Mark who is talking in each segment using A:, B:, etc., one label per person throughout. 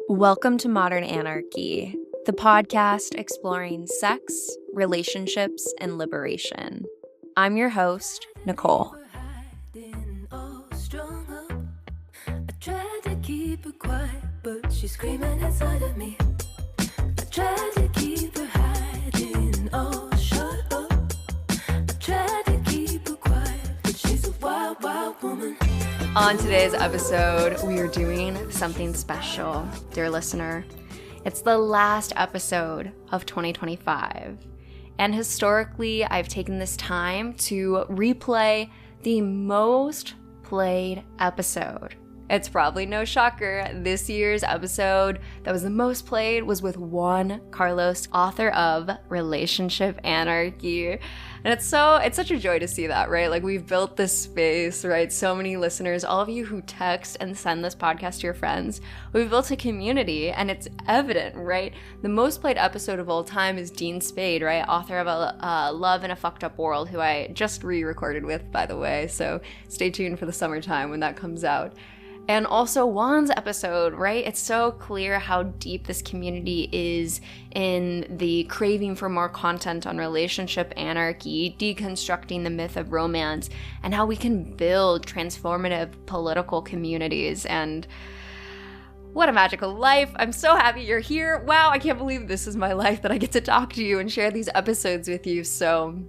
A: Welcome to Modern Anarchy, the podcast exploring sex, relationships, and liberation. I'm your host, Nicole.
B: I tried to keep her quiet, but she's screaming inside of me. I tried to keep her hiding, oh, shut up. I tried to keep her quiet, but she's a wild, wild woman.
A: On today's episode, we are doing something special, dear listener. It's the last episode of 2025. And historically, I've taken this time to replay the most played episode. It's probably no shocker. This year's episode that was the most played was with Juan-Carlos, author of Relationship Anarchy. And it's such a joy to see that, right? Like, we've built this space, right? So many listeners, all of you who text and send this podcast to your friends, we've built a community, and it's evident, right? The most played episode of all time is Dean Spade, right? Author of Love in a Fucked Up World, who I just re-recorded with, by the way. So stay tuned for the summertime when that comes out. And also Juan's episode, right? It's so clear how deep this community is in the craving for more content on relationship anarchy, deconstructing the myth of romance, and how we can build transformative political communities. And what a magical life. I'm so happy you're here. Wow, I can't believe this is my life, that I get to talk to you and share these episodes with you. So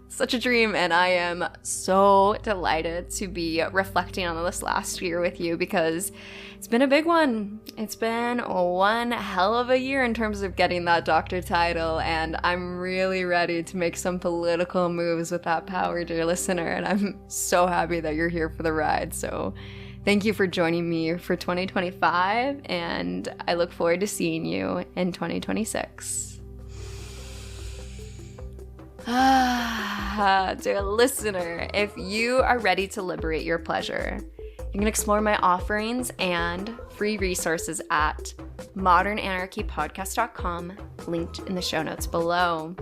A: such a dream, and I am so delighted to be reflecting on this last year with you, because it's been a big one. It's been one hell of a year in terms of getting that doctor title, and I'm really ready to make some political moves with that power, dear listener, and I'm so happy that you're here for the ride. So thank you for joining me for 2025, and I look forward to seeing you in 2026. Dear listener, if you are ready to liberate your pleasure, you can explore my offerings and free resources at modernanarchypodcast.com, linked in the show notes below.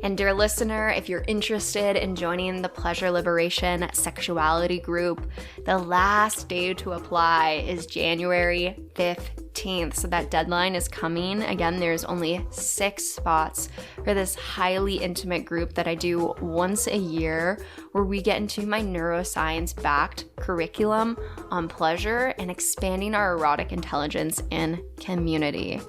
A: And dear listener, if you're interested in joining the Pleasure Liberation Sexuality Group, the last day to apply is January 15th. So that deadline is coming. Again, there's only 6 spots for this highly intimate group that I do once a year, where we get into my neuroscience-backed curriculum on pleasure and expanding our erotic intelligence in community.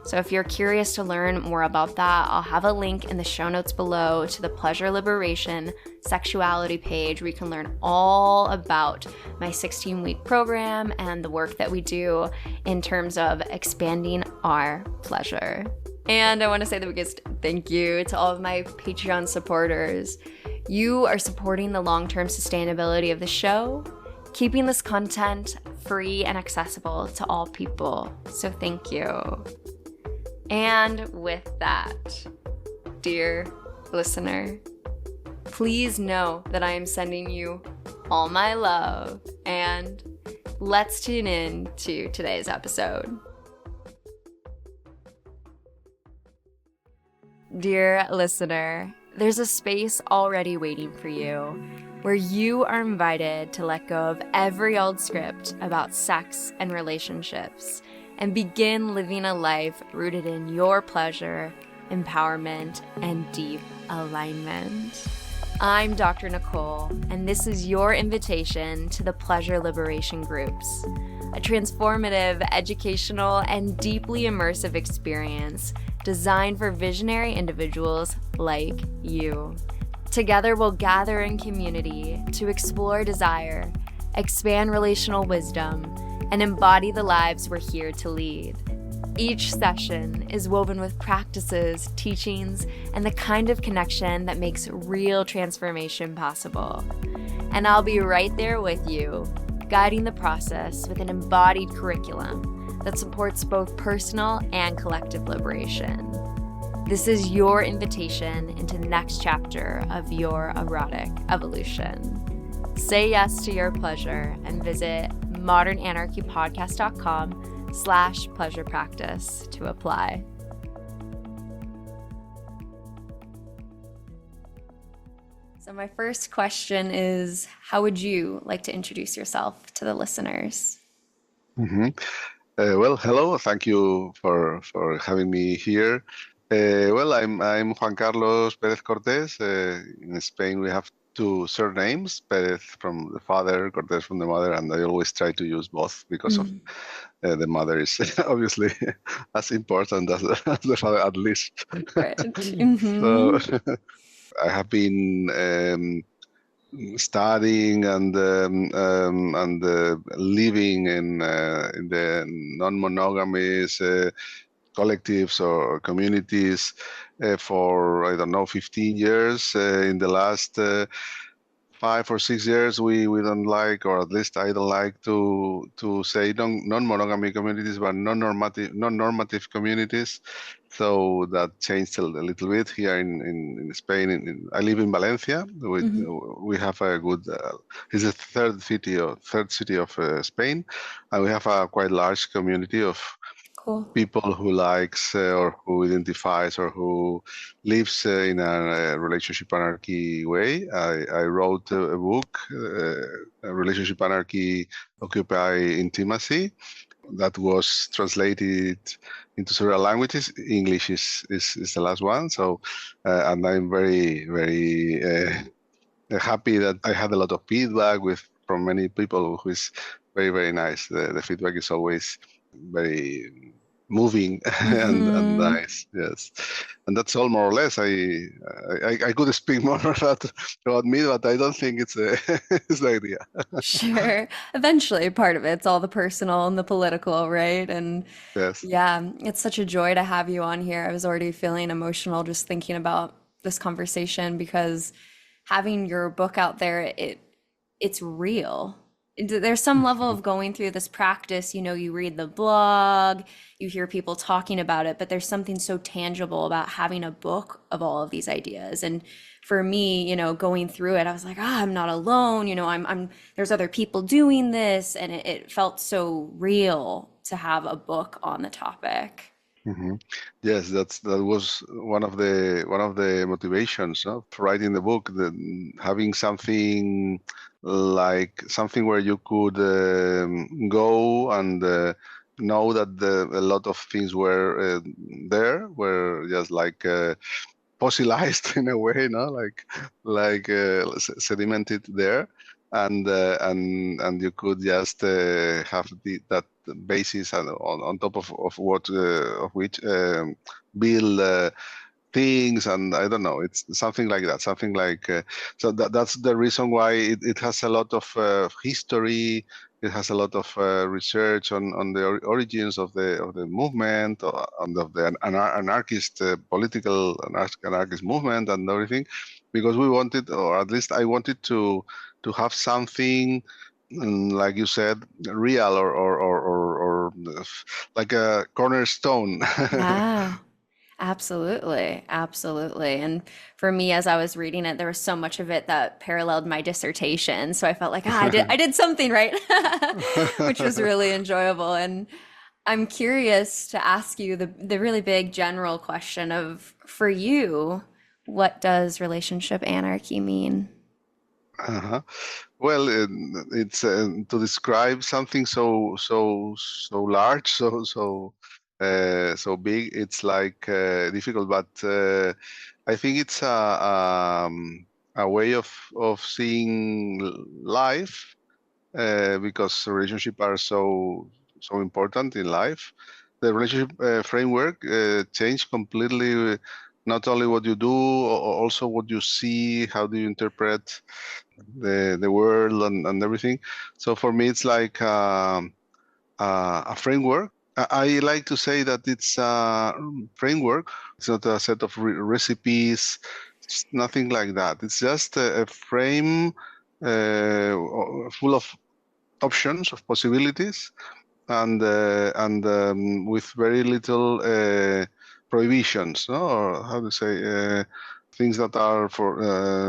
A: So if you're curious to learn more about that, I'll have a link in the show notes below to the Pleasure Liberation Sexuality page, where you can learn all about my 16-week program and the work that we do in terms of expanding our pleasure. And I want to say the biggest thank you to all of my Patreon supporters. You are supporting the long-term sustainability of the show, keeping this content free and accessible to all people. So thank you. And with that, dear listener, please know that I am sending you all my love, and let's tune in to today's episode. Dear listener, there's a space already waiting for you, where you are invited to let go of every old script about sex and relationships, and begin living a life rooted in your pleasure, empowerment, and deep alignment. I'm Dr. Nicole, and this is your invitation to the Pleasure Liberation Groups, a transformative, educational, and deeply immersive experience designed for visionary individuals like you. Together, we'll gather in community to explore desire, expand relational wisdom, and embody the lives we're here to lead. Each session is woven with practices, teachings, and the kind of connection that makes real transformation possible. And I'll be right there with you, guiding the process with an embodied curriculum that supports both personal and collective liberation. This is your invitation into the next chapter of your erotic evolution. Say yes to your pleasure and visit modernanarchypodcast.com/pleasure practice to apply. So my first question is, how would you like to introduce yourself to the listeners?
C: Well, hello. Thank you for having me here. Well, I'm Juan-Carlos Pérez-Cortés. In Spain, we have two surnames, Pérez from the father, Cortés from the mother, and I always try to use both because of
A: Mm,
C: the mother is obviously as important as the father, at least.
A: right.
C: So
A: Hmm.
C: I have been studying and living in the non-monogamous collectives or communities for I don't know 15 years. In the last 5 or 6 years, we don't like, or at least I don't like to say non-monogamy communities, but non-normative communities. So that changed a little bit here in Spain. I live in Valencia.
A: Hmm.
C: We have a good. It's the third city of Spain, and we have a quite large community of
A: Cool.
C: people who likes or who identifies or who lives in a relationship anarchy way. I wrote a book, Relationship Anarchy, Occupy Intimacy, that was translated into several languages. English is the last one. So, and I'm very happy that I had a lot of feedback from many people, who is very nice. The feedback is always very moving and
A: Hmm.
C: nice. Yes, and that's all more or less. I could speak more about me, but I don't think it's it's the idea.
A: Sure. Eventually, part of it's all the personal and the political, right? And
C: Yes.
A: yeah, it's such a joy to have you on here. I was already feeling emotional just thinking about this conversation because having your book out there, it's real. There's some level of going through this practice, you read the blog, you hear people talking about it, but there's something so tangible about having a book of all of these ideas. And for me, going through it, I was like, I'm not alone, there's other people doing this, and it felt so real to have a book on the topic.
C: hmm Yes, that was one of the motivations, no, for writing the book. Having something like something where you could go and know that a lot of things were just like fossilized in a way, no, like sedimented there, and you could just have that basis and on top of what of which build things, and I don't know, it's something like that, something like so that's the reason why it has a lot of history. It has a lot of research on the origins of the movement, and of the anarchist political anarchist movement and everything, because we wanted, or at least I wanted to have something, like you said, real or like a cornerstone.
A: Yeah. Absolutely, absolutely. And for me, as I was reading it, there was so much of it that paralleled my dissertation. So I felt like, I did something right, which was really enjoyable. And I'm curious to ask you the really big general question of, for you, what does relationship anarchy mean?
C: Uh-huh. Well, it's to describe something so large, so big. It's like difficult, but I think it's a way of seeing life, because relationships are so important in life. The relationship framework changed completely. Not only what you do, also what you see. How do you interpret the world and everything? So for me, it's like a framework. I like to say that it's a framework. It's not a set of recipes. It's nothing like that. It's just a frame full of options, of possibilities, and with very little prohibitions, no? Or how to say, things that are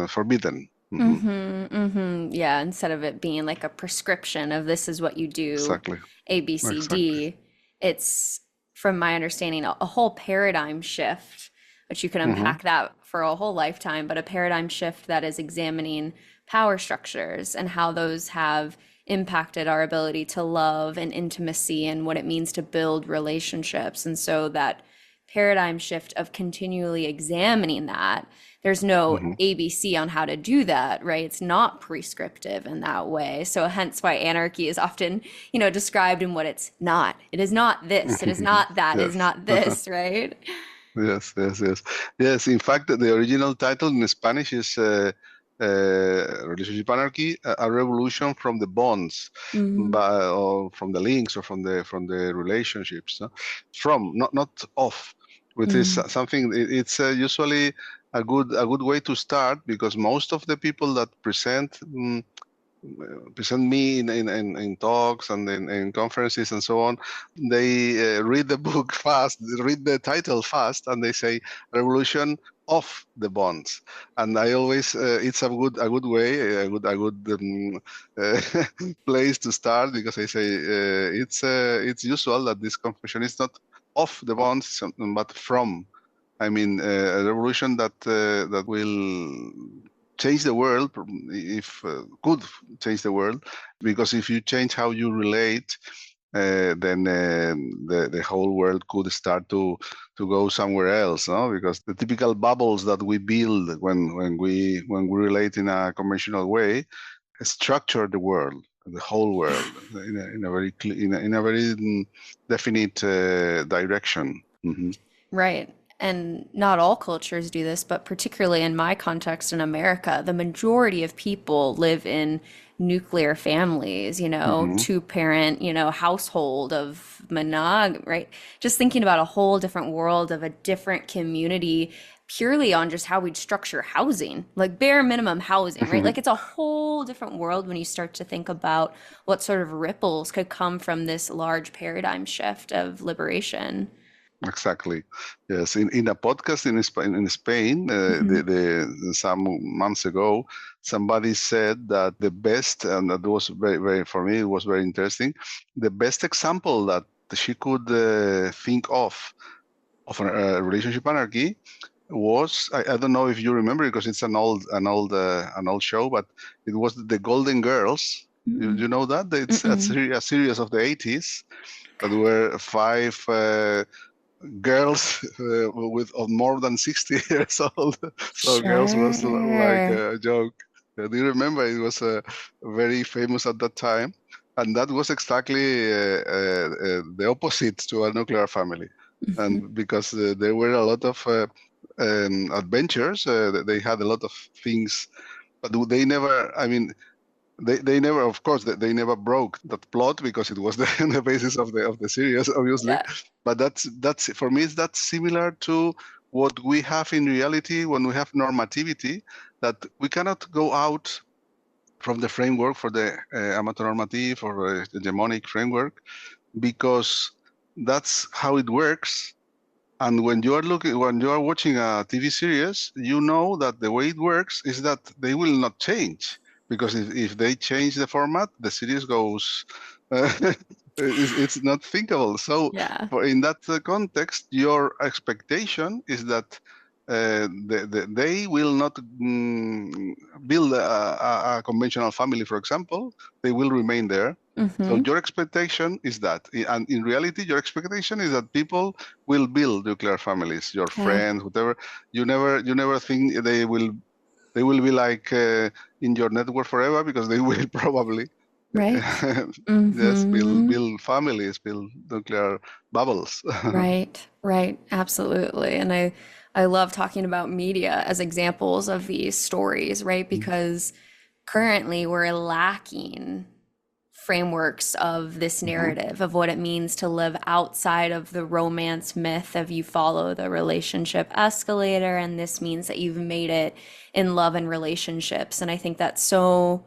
C: forbidden. Hmm.
A: Mm-hmm, mm-hmm. Yeah, instead of it being like a prescription of this is what you do,
C: Exactly.
A: A, B, C,
C: Exactly.
A: D, it's, from my understanding, a whole paradigm shift, which you could
C: Hmm.
A: unpack that for a whole lifetime, but a paradigm shift that is examining power structures and how those have impacted our ability to love and intimacy and what it means to build relationships. And so that paradigm shift of continually examining that, there's no
C: Mhm.
A: ABC on how to do that, right? It's not prescriptive in that way. So hence why anarchy is often, described in what it's not. It is not this, it is not that, it is
C: Yes.
A: not this, right?
C: Yes, yes, yes. Yes, in fact, the original title in Spanish is Relationship Anarchy, a revolution from the bonds,
A: Mm,
C: or from the links, or from the relationships. No? From, not off, which is
A: mm,
C: something. It's usually a good way to start, because most of the people that present me in talks and in conferences and so on, they read the book fast, they read the title fast, and they say revolution of the bonds. And I always, it's a good way, uh, place to start, because I say it's usual that this confession is not of the bonds, but from. I mean, a revolution that will change the world, if could change the world, because if you change how you relate, then the whole world could start to go somewhere else, no? Because the typical bubbles that we build when we relate in a conventional way structure the world, the whole world, in a very definite direction. Hmm.
A: right. And not all cultures do this, but particularly in my context in America, the majority of people live in nuclear families,
C: Hmm.
A: two parent, household of right? Just thinking about a whole different world of a different community purely on just how we'd structure housing, like bare minimum housing, right? Like it's a whole different world when you start to think about what sort of ripples could come from this large paradigm shift of liberation.
C: Exactly. Yes. In a podcast in Spain,
A: Mhm.
C: some months ago, somebody said that the best, and that was very, very, for me, it was very interesting. The best example that she could think of a relationship anarchy was, I don't know if you remember, because it's an old show, but it was the Golden Girls. You know that? It's
A: Mm-mm.
C: a series of the 80s that were five girls with more than 60 years old. So girls was like
A: Sure.
C: a joke. Do you remember? It was very famous at that time. And that was exactly the opposite to a nuclear family.
A: Mhm.
C: And because there were a lot of adventures, they had a lot of things, but they never, I mean, they never, of course, they never broke that plot, because it was the basis of the series, obviously.
A: Yeah.
C: But that's for me, that's similar to what we have in reality when we have normativity, that we cannot go out from the framework for the amatonormative or hegemonic framework, because that's how it works. And when you are watching a TV series, you know that the way it works is that they will not change, because if they change the format, the series goes. It's not thinkable. So,
A: Yeah.
C: in that context, your expectation is that they will not build a conventional family, for example. They will remain there. So
A: Hmm.
C: your expectation is that, and in reality, your expectation is that people will build nuclear families. Your
A: Okay.
C: friends, whatever, you never think they will be like in your network forever, because they will probably
A: Right.
C: yes, build
A: Hmm.
C: build families, build nuclear bubbles.
A: Right. Right. Absolutely. And I love talking about media as examples of these stories, right? Because currently we're lacking frameworks of this
C: Mhm.
A: narrative of what it means to live outside of the romance myth of you follow the relationship escalator and this means that you've made it in love and relationships. And I think that so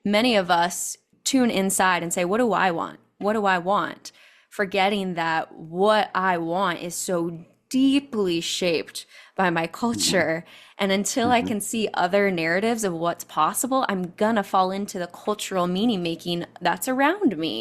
A: many of us tune inside and say, what do I want? What do I want? Forgetting that what I want is so deeply shaped by my
C: Mhm.
A: culture. And until I
C: Mhm.
A: can see other narratives of what's possible, I'm gonna fall into the cultural meaning making that's around me.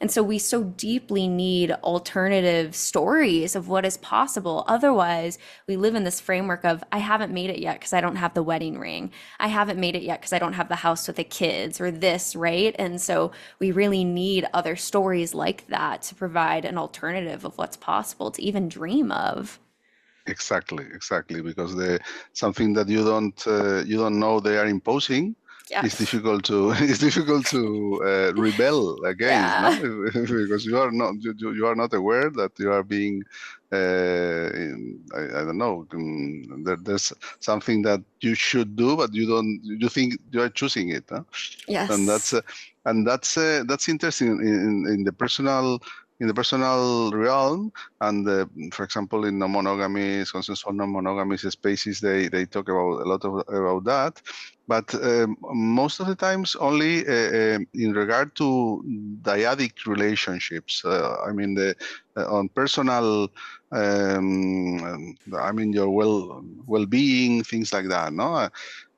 A: And so we so deeply need alternative stories of what is possible. Otherwise, we live in this framework of, I haven't made it yet because I don't have the wedding ring. I haven't made it yet because I don't have the house with the kids or this, right? And so we really need other stories like that to provide an alternative of what's possible to even dream of.
C: Exactly, exactly, because the something that you don't know they are imposing is
A: Yes.
C: difficult to it's difficult to rebel against, no?
A: Yeah.
C: Because you are not aware that you are being I don't know, there's something that you should do, but you think you are choosing it, huh? And
A: Yes.
C: that's interesting in the personal realm. And for example, in non-monogamy, consensual non-monogamy spaces, they talk about a lot about that. But most of the times, only in regard to dyadic relationships. I mean, the on personal. I mean, your well-being, things like that. No,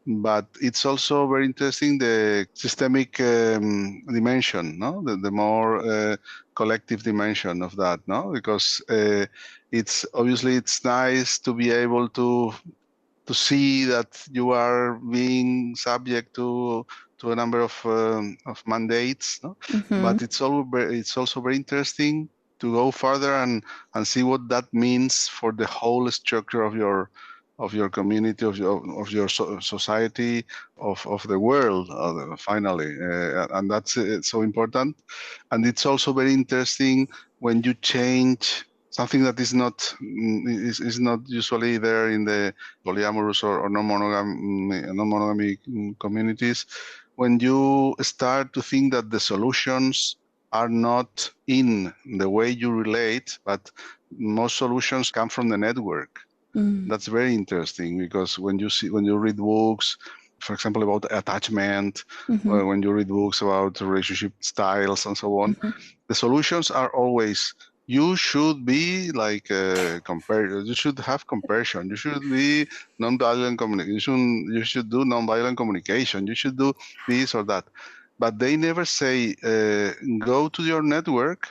C: but it's also very interesting the systemic dimension, no, the more collective dimension of that, no, because it's obviously it's nice to be able to see that you are being subject to a number of mandates, no?
A: Hmm.
C: But it's also very interesting to go further and see what that means for the whole structure of your community, of your society, of the world, finally, and that's so important. And it's also very interesting when you change something that is not usually there in the polyamorous or non-monogamy communities, when you start to think that the solutions are not in the way you relate, but most solutions come from the network.
A: Mm.
C: That's very interesting because when you read books, for example, about attachment,
A: Hmm.
C: or when you read books about relationship styles and so on,
A: Hmm.
C: the solutions are always you should be like you should have compassion, you should be non-violent communication, you should do non-violent communication, you should do this or that, but they never say go to your network,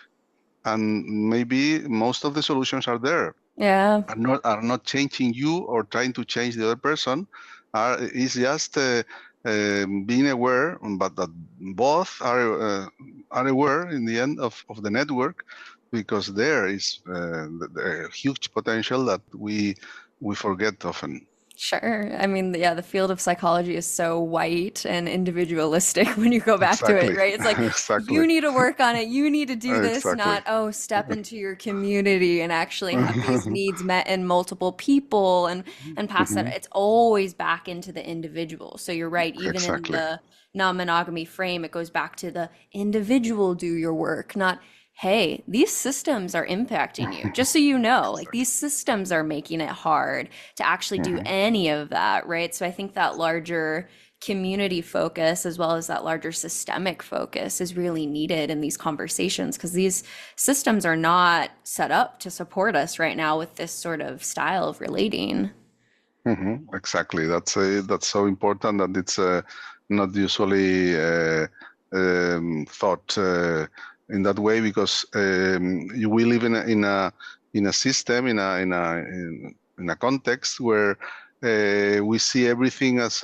C: and maybe most of the solutions are there,
A: Yeah.
C: are not changing you or trying to change the other person. Is just being aware, but that both are aware in the end of the network, because there is the huge potential that we forget often.
A: Sure. I mean, yeah, the field of psychology is so white and individualistic when you go back to it,
C: Exactly,
A: right? It's like,
C: exactly,
A: you need to work on it, you need to do this,
C: exactly.
A: not, oh, step into your community and actually have these needs met in multiple people and pass that.
C: Mhm.
A: It's always back into the individual. So you're right, even in
C: Exactly.
A: the non-monogamy frame, it goes back to the individual do your work, not hey, these systems are impacting you. Just so you know, like
C: Exactly.
A: these systems are making it hard to actually do
C: Mhm.
A: any of that, right? So I think that larger community focus as well as that larger systemic focus is really needed in these conversations because these systems are not set up to support us right now with this sort of style of relating.
C: Exactly. That's so important that it's not usually thought in that way, because we live in a system, in a context where we see everything as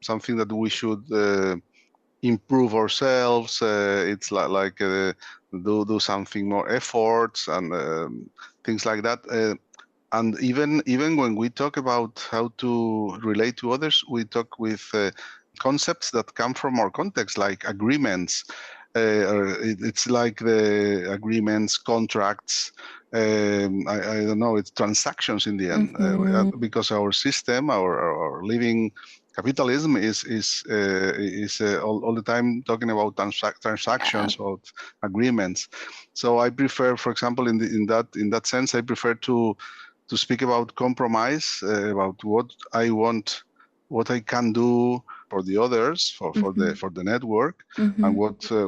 C: something that we should improve ourselves. It's like do something more efforts and things like that. And even when we talk about how to relate to others, we talk with concepts that come from our context, like agreements. Or it's like the agreements, contracts. I don't know. It's transactions in the end,
A: Hmm.
C: because our system, our living capitalism is all the time talking about
A: Yeah.
C: transactions or agreements. So I prefer, for example, in that sense, I prefer to speak about compromise, about what I want, what I can do for the others,
A: Hmm.
C: for the network, and
A: Hmm.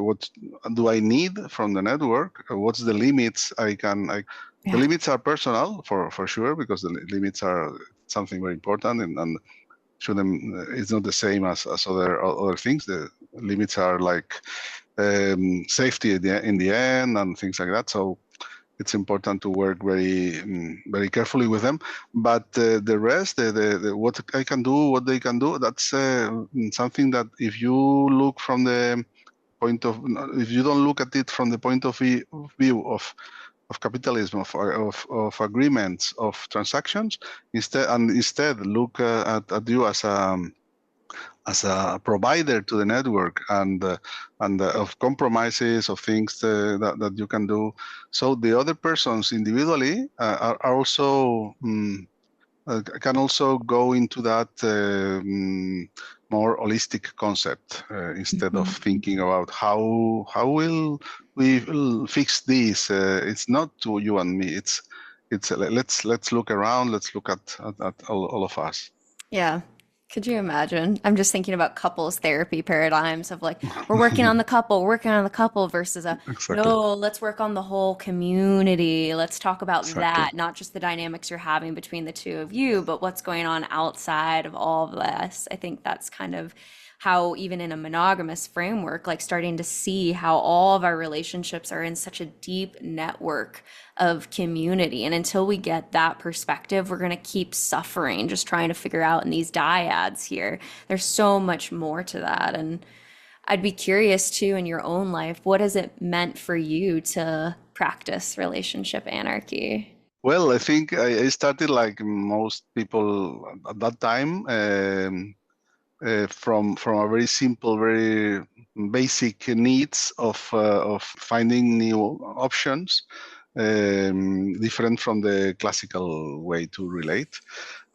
C: what do I need from the network? What's the limits I can The limits are personal for sure, because the limits are something very important, and shouldn't it's not the same as other things. The limits are like safety in the end and things like that. So it's important to work very carefully with them. But the rest, the what I can do, what they can do, that's something that if you look from the point of, if you don't look at it from the point of view of capitalism, of agreements, of transactions, instead look at you as a provider to the network, and of compromises, of things that you can do. So the other persons individually are also can also go into that more holistic concept, instead of thinking about how will we fix this. It's not to you and me. It's let's look around. Let's look at all of us.
A: Yeah. Could you imagine? I'm just thinking about couples therapy paradigms of like, we're working on the couple, working on the couple versus
C: Exactly.
A: no, let's work on the whole community. Let's talk about
C: Exactly.
A: that, not just the dynamics you're having between the two of you, but what's going on outside of all of this. I think that's kind of how, even in a monogamous framework, like starting to see how all of our relationships are in such a deep network of community. And until we get that perspective, we're going to keep suffering, just trying to figure out in these dyads here. There's so much more to that. And I'd be curious too, in your own life, what has it meant for you to practice relationship anarchy?
C: Well, I think I started like most people at that time, from a very simple, very basic needs of finding new options, different from the classical way to relate.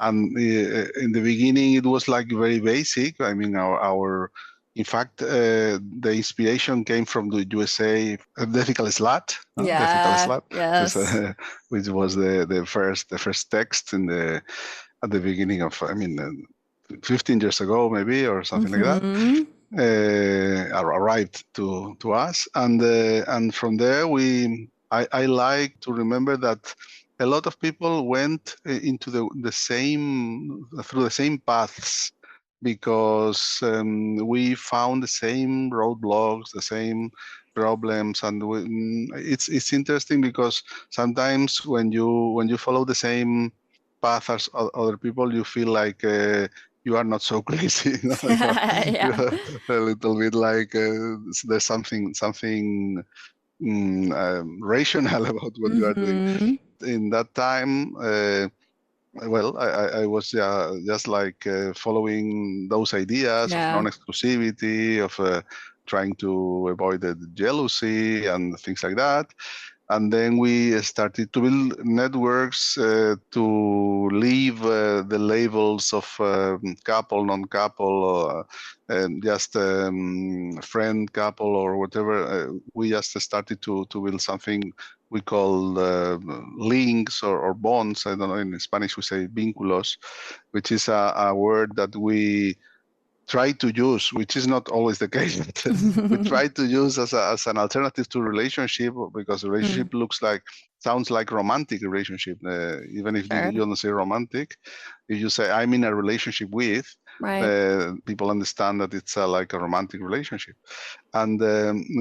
C: And in the beginning, it was like very basic. I mean, our in fact, the inspiration came from the USA, Ethical Slut, the Ethical
A: Yeah,
C: Slut,
A: yes.
C: which was the first text in the at the beginning of, I mean, 15 years ago, maybe, or something like that,
A: Mm-hmm.
C: arrived to us, and from there I like to remember that a lot of people went into the same through the same paths, because we found the same roadblocks, the same problems, and it's interesting because sometimes when you follow the same path as other people, you feel like you are not so crazy. You
A: Yeah.
C: are a little bit like there's something rational about what you are doing.
A: Mm-hmm.
C: In that time, well, I was just like following those ideas of
A: Yeah.
C: non-exclusivity, of trying to avoid the jealousy and things like that. And then we started to build networks to leave the labels of couple, non-couple, just friend, couple, or whatever. We just started to build something we call links or bonds. I don't know, in Spanish we say vínculos, which is a word that we try to use, which is not always the case, but we try to use as an alternative to relationship, because
A: Mm,
C: relationship sounds like romantic relationship. Even if
A: sure.
C: you don't say romantic, if you say I'm in a relationship with,
A: Right.
C: people understand that it's like a romantic relationship. And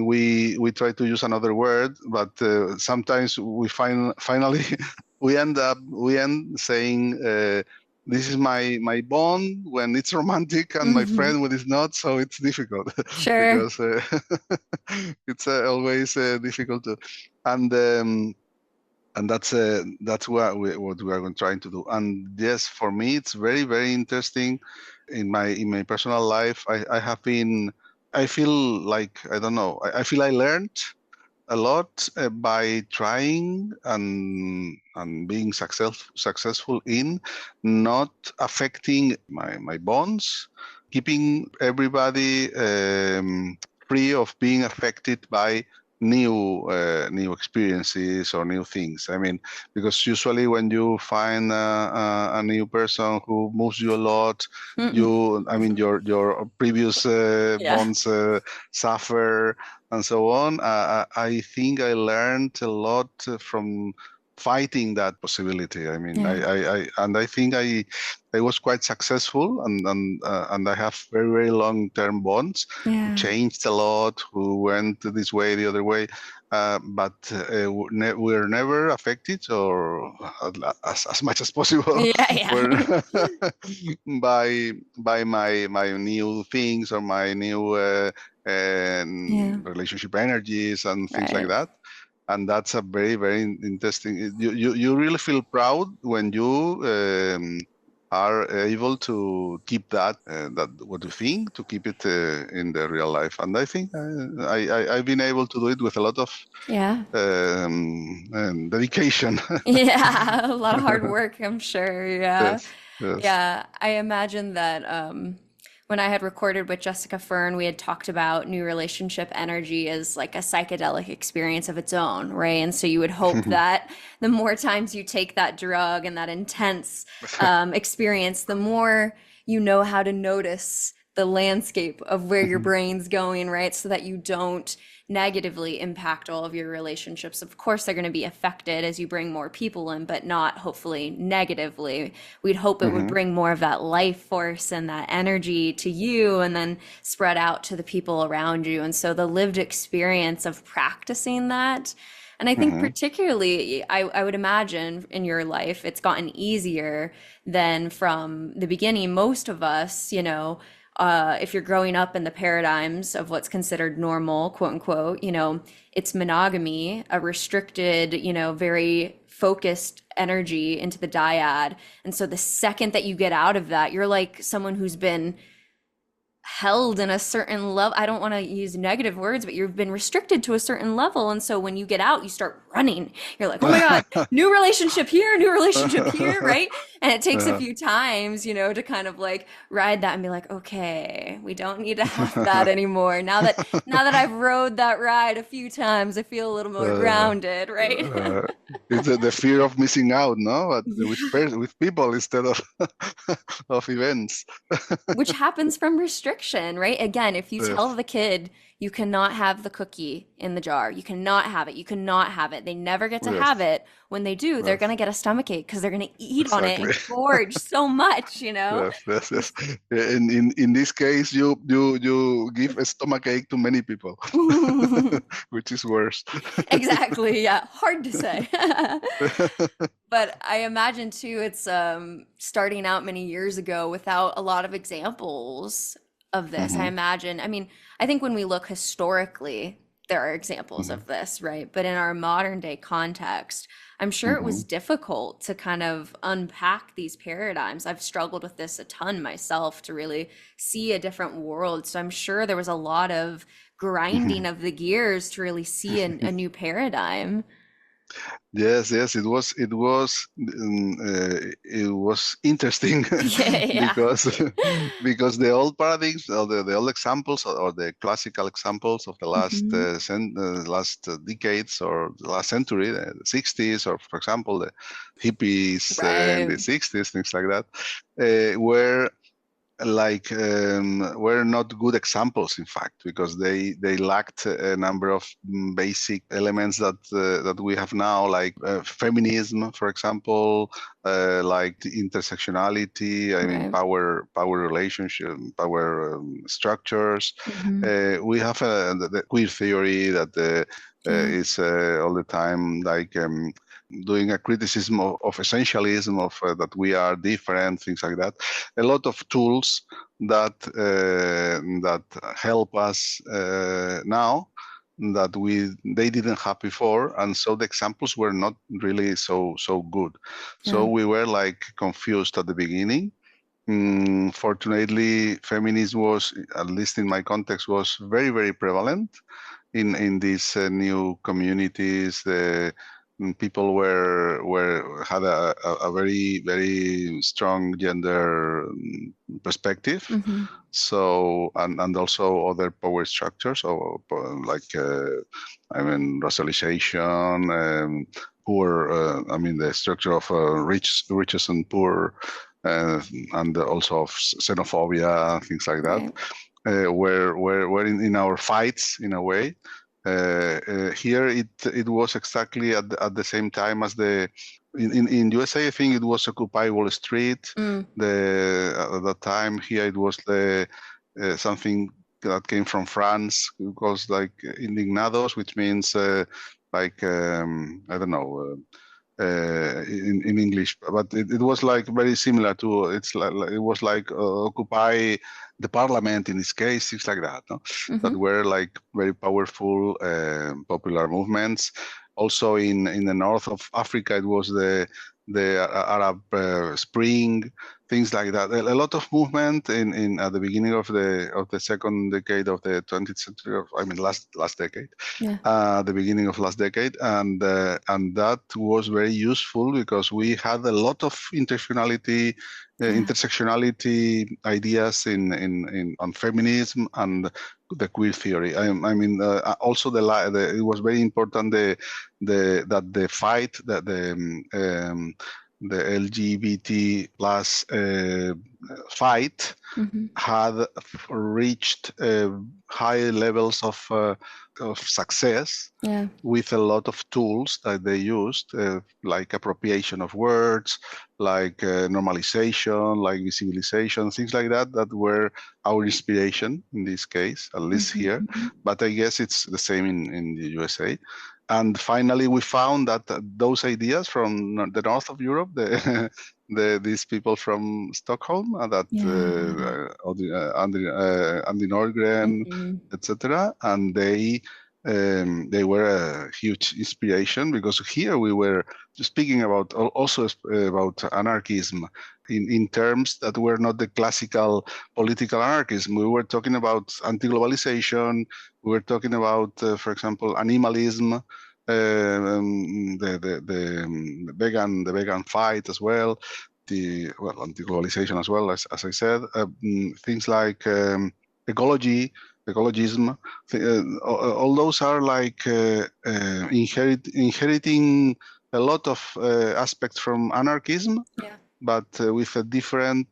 C: we try to use another word, but sometimes we finally we end saying this is my bond when it's romantic, and my
A: Hmm.
C: friend when it's not. So it's difficult
A: Sure.
C: because it's always difficult to, and um, and that's what we are trying to do. And yes, for me, it's very, very interesting. In my personal life, I have been. I feel like, I don't know. I feel I learned a lot by trying and being successful in not affecting my bonds, keeping everybody free of being affected by new experiences or new things. I mean, because usually when you find a new person who moves you a lot,
A: Mm-mm.
C: I mean, your previous
A: Yeah.
C: bonds suffer and so on. I think I learned a lot from fighting that possibility. I mean,
A: Yeah.
C: I think I was quite successful, and I have very, very long-term bonds who
A: Yeah.
C: changed a lot, who went this way, the other way, but we're never affected, or as much as possible,
A: Yeah, yeah.
C: we're by my new things, or my new
A: Yeah.
C: relationship energies and things like
A: Right.
C: that. And that's a very, very interesting. You really feel proud when you are able to keep that what you think, to keep it in the real life. And I think I've been able to do it with a lot of
A: Yeah.
C: dedication.
A: Yeah, a lot of hard work, I'm sure. Yeah.
C: Yes, yes.
A: Yeah, I imagine that when I had recorded with Jessica Fern, we had talked about new relationship energy as like a psychedelic experience of its own, right? And so you would hope that the more times you take that drug and that intense experience, the more you know how to notice the landscape of where your brain's going, right? So that you don't negatively impact all of your relationships. Of course, they're going to be affected as you bring more people in, but not hopefully negatively. We'd hope it would
C: Hmm.
A: bring more of that life force and that energy to you and then spread out to the people around you. And so the lived experience of practicing that. And I think
C: Hmm.
A: particularly, I would imagine in your life, it's gotten easier than from the beginning. Most of us, if you're growing up in the paradigms of what's considered normal, quote unquote, it's monogamy, a restricted, very focused energy into the dyad. And so the second that you get out of that, you're like someone who's been held in a certain level. I don't want to use negative words, but you've been restricted to a certain level. And so when you get out, you start running. You're like, oh my God, new relationship here, new relationship here, right? And it takes a few times, to kind of like ride that and be like, okay, we don't need to have that anymore. Now that I've rode that ride a few times, I feel a little more
C: Uh,
A: grounded, right?
C: uh, it's the fear of missing out, no? But
A: Yeah.
C: with people instead of of events.
A: Which happens from restriction, right? Again, if you tell
C: Yes,
A: the kid you cannot have the cookie in the jar, you cannot have it, you cannot have it, they never get to have
C: yes,
A: it. When they do, they're going
C: yes,
A: to get a stomach ache because they're going to eat on it
C: exactly.
A: and gorge so much.
C: Yes, yes, yes. In this case, you give a stomach ache to many people, which is worse.
A: Exactly. Yeah. Hard to say. But I imagine too, it's starting out many years ago without a lot of examples of this. I
C: Hmm.
A: imagine, I mean, I think when we look historically, there are examples
C: Hmm.
A: of this, right? But in our modern day context, I'm sure it
C: Hmm.
A: was difficult to kind of unpack these paradigms. I've struggled with this a ton myself to really see a different world. So I'm sure there was a lot of grinding of the gears to really see a new paradigm.
C: Yes, yes, it was interesting
A: Yeah,
C: because because the old paradigms, or the old examples, or the classical examples of the last
A: yeah.
C: last decades, or the last century, the 60s, or for example the hippies in
A: Right.
C: the 60s, things like that, were were not good examples, in fact, because they lacked a number of basic elements that we have now, like feminism, for example, like the intersectionality. I mean,
A: Right.
C: power relationship, power structures.
A: Hmm.
C: We have the queer theory that
A: Yeah.
C: is all the time like doing a criticism of essentialism, of that we are different, things like that. A lot of tools that help us now that they didn't have before, and so the examples were not really so good. So
A: Yeah.
C: we were like confused at the beginning. Fortunately, feminism was, at least in my context, was very, very prevalent in these new communities. The people had a very, very strong gender perspective.
A: Hmm.
C: So, and also other power structures, or like I mean, racialization, poor. I mean, the structure of riches and poor, and also of xenophobia, things like that.
A: Right.
C: Were in our fights, in a way. Here it was exactly at the same time as in USA. I think it was Occupy Wall Street.
A: Mm.
C: At that time here it was something that came from France. It was like Indignados, which means like I don't know. In English, but it was like very similar to it was like Occupy the Parliament in this case, things like that, no? That were like very powerful popular movements. Also in the north of Africa, it was the Arab Spring, things like that. A lot of movement in at the beginning of the second decade of the 20th century. I mean, last decade.
A: Yeah.
C: The beginning of last decade, and that was very useful because we had a lot of intersectionality ideas in on feminism and the queer theory. I mean, also it was very important that the fight that the LGBT plus fight had reached high levels of success with a lot of tools that they used, like appropriation of words, like normalization, like visibilization, things like that, that were our inspiration in this case, at least here. But I guess it's the same in the USA. And finally, we found that those ideas from the north of Europe, these people from Stockholm, Andy Norgren, etc., and they were a huge inspiration because here we were speaking about also about anarchism in terms that were not the classical political anarchism. We were talking about anti-globalization. We were talking about, for example, animalism, the vegan fight as well, anti-globalization as well, as I said, things like ecologism. All those are like inheriting a lot of aspects from anarchism, but with a different,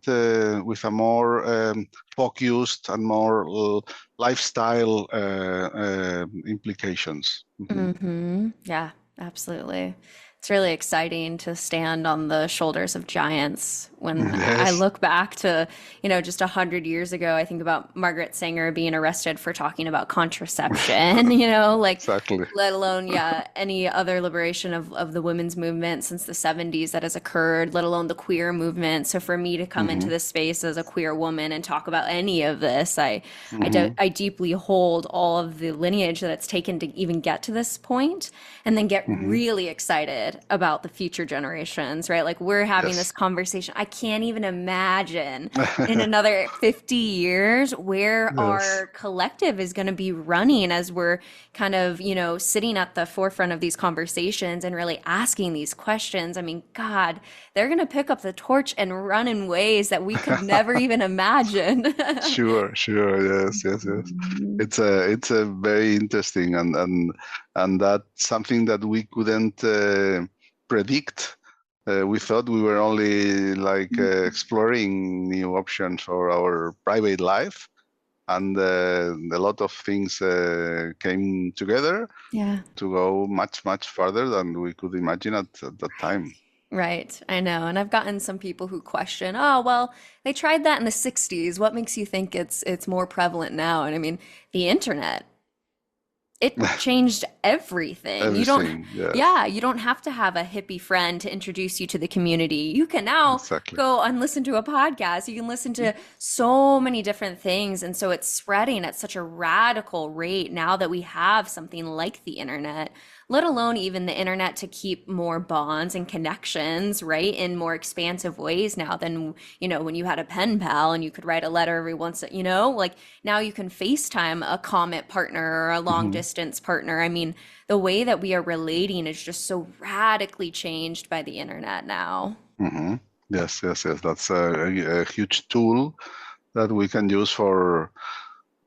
C: with a more focused and more lifestyle implications.
A: Yeah, absolutely. It's really exciting to stand on the shoulders of giants. When I look back to, just 100 years ago, I think about Margaret Sanger being arrested for talking about contraception,
C: Exactly.
A: Let alone, any other liberation of the women's movement since the 70s that has occurred, let alone the queer movement. So for me to come into this space as a queer woman and talk about any of this, I deeply hold all of the lineage that it's taken to even get to this point, and then get really excited about the future generations, right? Like we're having this conversation. I can't even imagine in another 50 years where our collective is going to be running as we're kind of, sitting at the forefront of these conversations and really asking these questions. I mean, God, they're going to pick up the torch and run in ways that we could never even imagine.
C: Sure. Yes. It's a very interesting and that's something that we couldn't predict. We thought we were only like exploring new options for our private life, and a lot of things came together to go much further than we could imagine at that time.
A: Right, I know. And I've gotten some people who question, oh, well, they tried that in the 60s. What makes you think it's more prevalent now? And I mean, the internet, it changed everything. You don't have to have a hippie friend to introduce you to the community. You can now go and listen to a podcast. You can listen to so many different things. And so it's spreading at such a radical rate now that we have something like the internet, let alone even the internet to keep more bonds and connections, right, in more expansive ways now than, when you had a pen pal and you could write a letter every once, like now you can FaceTime a Comet partner or a long distance partner. I mean, the way that we are relating is just so radically changed by the internet now.
C: Yes. That's a huge tool that we can use for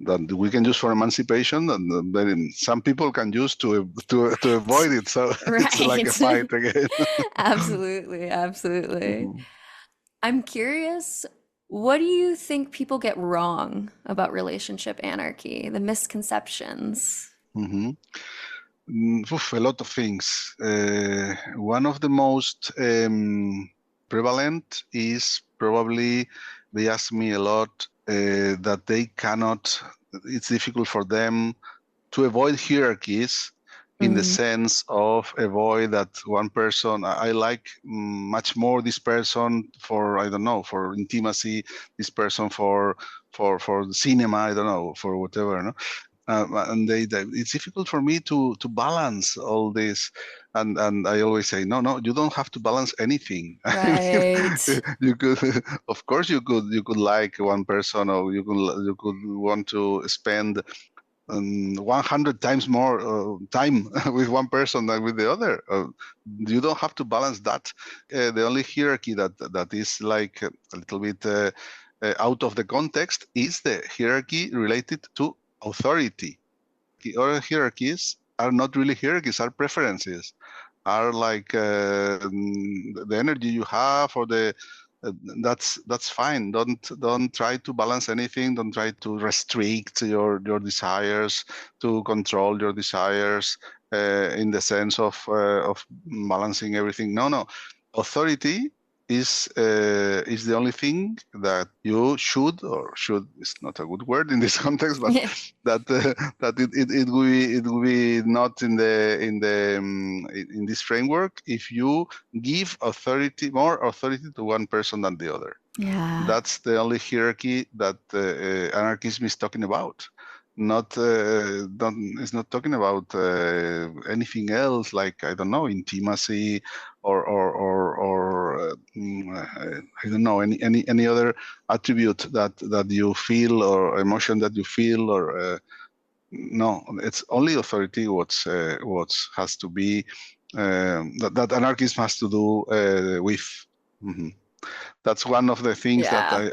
C: emancipation, and then some people can use to avoid it. So it's like a fight again.
A: Absolutely. I'm curious, what do you think people get wrong about relationship anarchy, the misconceptions?
C: hmm a lot of things. One of the most prevalent is probably they ask me a lot that they cannot, it's difficult for them to avoid hierarchies in the sense of avoid that one person, I like much more this person for, I don't know, for intimacy, this person for the cinema, I don't know, for whatever, no? And it's difficult for me to balance all this, and I always say no, you don't have to balance anything.
A: Right.
C: You could, of course, you could like one person, or you could want to spend 100 times more time with one person than with the other. You don't have to balance that. The only hierarchy that is like a little bit out of the context is the hierarchy related to authority. The other hierarchies are not really hierarchies, are preferences, are like the energy you have, or the uh, that's fine. Don't try to balance anything. Don't try to restrict your desires, to control your desires in the sense of balancing everything. No. Authority is the only thing that you should is not a good word in this context, but that that it will be not in this framework if you give more authority to one person than the other.
A: Yeah.
C: That's the only hierarchy that anarchism is talking about. It's not talking about anything else, like, I don't know, intimacy or I don't know, any other attribute that you feel, or emotion that you feel, or no, it's only authority. What has to be that anarchism has to do with. Mhm. That's one of the things that
A: Yeah.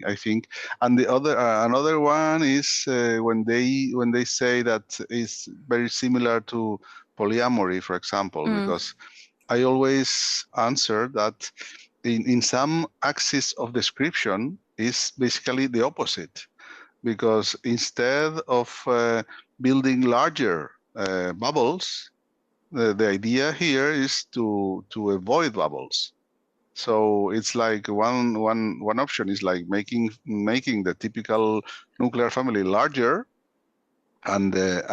C: I think. And the other another one is when they say that is very similar to polyamory, for example, because I always answer that in some axis of description is basically the opposite, because instead of building larger bubbles, the idea here is to avoid bubbles. So it's like one option is like making the typical nuclear family larger, and the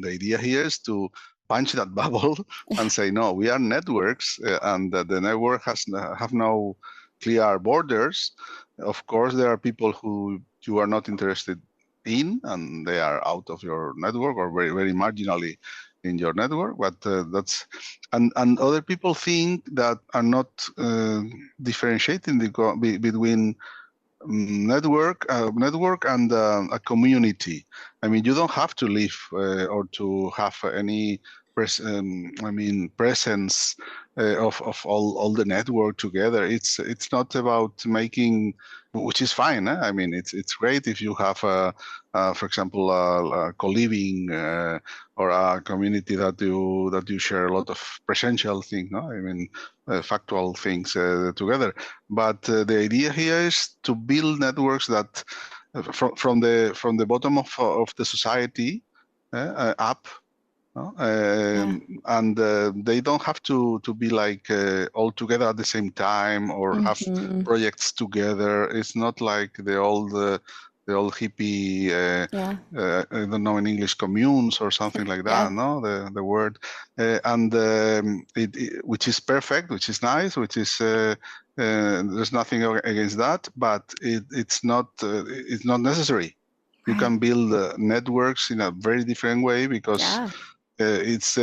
C: idea here is to punch that bubble and say, no, we are networks, and the network have no clear borders. Of course, there are people who you are not interested in, and they are out of your network, or very, very marginally in your network. But and other people think that are not differentiating between network and a community. I mean, you don't have to live or to have any presence of all the network together. It's not about making, which is fine. I mean, it's great if you have for example, a co-living or a community that you share a lot of presential things. No, I mean, factual things together. But the idea here is to build networks that from the bottom of the society up, no? And they don't have to be like all together at the same time, or have projects together. It's not like the old hippie,
A: Yeah.
C: I don't know in English, communes or something like that.
A: Yeah.
C: No, the word, and which is perfect, which is nice, which is there's nothing against that, but it's not necessary. You
A: Right.
C: can build networks in a very different way, because
A: Yeah.
C: it's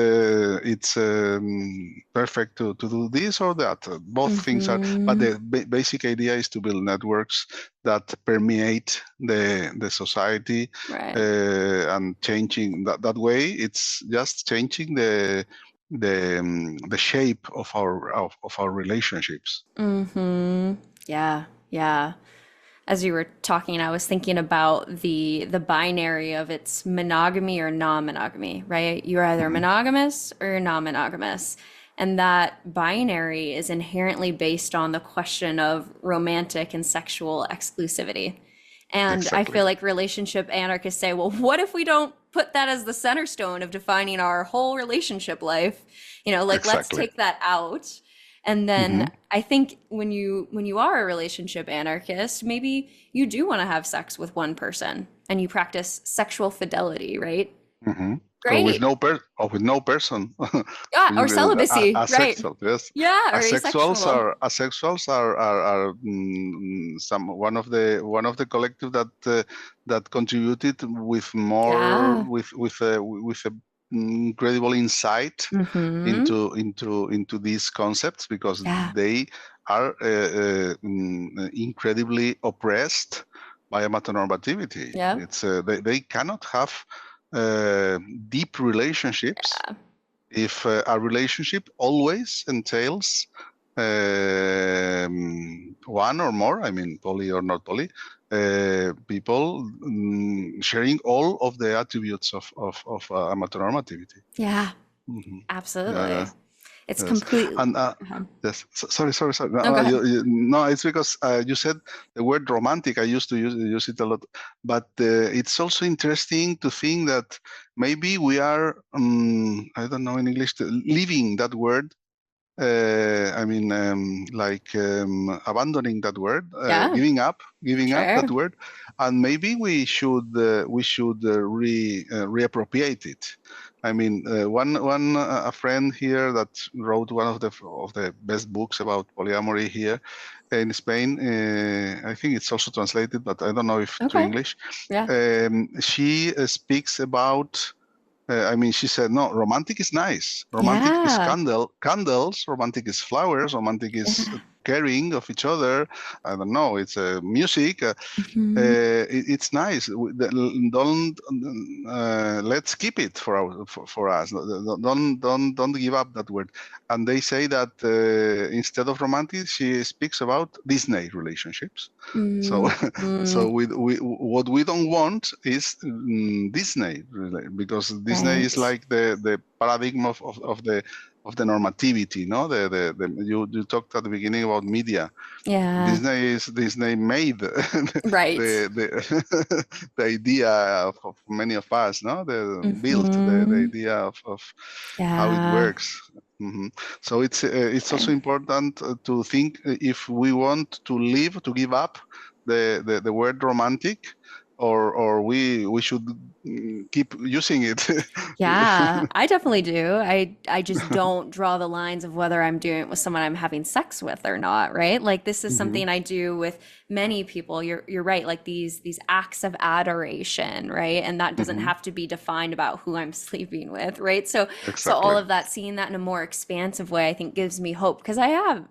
C: perfect to do this or that. Both things are, but the basic idea is to build networks that permeate the society,
A: Right.
C: and changing that way. It's just changing the shape of our relationships.
A: Yeah. Yeah. As you were talking, I was thinking about the binary of its monogamy or non-monogamy, right? You're either
C: Mhm.
A: monogamous or you're non-monogamous. And that binary is inherently based on the question of romantic and sexual exclusivity. And I
C: Exactly.
A: feel like relationship anarchists say, well, what if we don't put that as the center stone of defining our whole relationship life? Like let's
C: Exactly.
A: take that out. And then
C: Hmm.
A: I think when you are a relationship anarchist, maybe you do want to have sex with one person and you practice sexual fidelity, right?
C: Hmm.
A: Great.
C: Or with no person.
A: Yeah, or celibacy, right?
C: Asexual, yes.
A: Yeah, or asexual.
C: Asexuals are some one of the collective that contributed with more
A: Yeah.
C: with a incredible insight
A: Mm-hmm.
C: into these concepts, because
A: Yeah.
C: they are incredibly oppressed by amatonormativity.
A: Yeah.
C: It's they cannot have uh, deep relationships if a relationship always entails one or more, I mean, poly or not poly, people sharing all of the attributes of amatonormativity.
A: Yeah.
C: Hmm. Yeah,
A: Absolutely. It's
C: yes.
A: complete.
C: And
A: Go ahead.
C: yes, sorry. No,
A: No, go ahead.
C: no, it's because you said the word romantic. I used to use it a lot, but it's also interesting to think that maybe we are, I don't know in English, leaving that word. I mean, like abandoning that word,
A: Yeah,
C: giving up
A: sure.
C: that word, and maybe we should reappropriate it. I mean, one a friend here that wrote one of the best books about polyamory here in Spain. I think it's also translated, but I don't know if to
A: Okay.
C: English.
A: Yeah.
C: She speaks about. I mean, she said, no, romantic is nice. Romantic is
A: Yeah.
C: candles. Romantic is flowers. Romantic is
A: Yeah.
C: caring of each other. I don't know. It's music.
A: Hmm.
C: It's nice. Don't let's keep it for us. Don't give up that word. And they say that instead of romantic, she speaks about Disney relationships. So,
A: Mm-hmm.
C: so we what we don't want is Disney, really, because Disney is
A: Right.
C: like the paradigm of the normativity. No, you talked at the beginning about media.
A: Yeah.
C: Disney made
A: Right.
C: the idea of many of us, no, built the
A: Hmm.
C: idea of how it
A: Yeah.
C: works. Hmm. So it's also important to think if we want to give up the word romantic, or we should keep using it.
A: Yeah, I definitely do. I just don't draw the lines of whether I'm doing it with someone I'm having sex with or not, right? Like this is
C: Hmm.
A: something I do with many people. You're right, like these acts of adoration, right? And that doesn't
C: Hmm.
A: have to be defined about who I'm sleeping with, right? So all
C: Exactly.
A: of that, seeing that in a more expansive way, I think gives me hope because I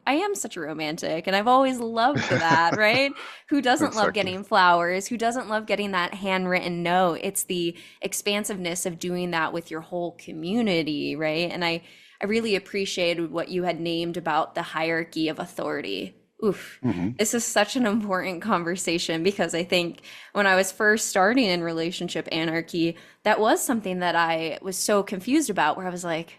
A: am such a romantic and I've always loved that, right? Who doesn't love
C: Exactly.
A: getting flowers? Who doesn't love getting that handwritten note? It's the expansiveness of doing that with your whole community, right? And I really appreciated what you had named about the hierarchy of authority. Oof.
C: Hmm.
A: This is such an important conversation because I think when I was first starting in relationship anarchy, that was something that I was so confused about, where I was like,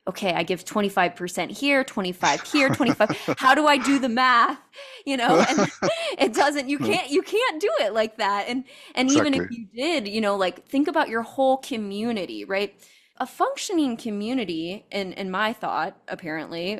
A: okay, I give 25% here, 25 here, 25. How do I do the math? And it doesn't, you can't do it like that. And even if
C: Exactly.
A: you did, like think about your whole community, right? A functioning community, in my thought, apparently,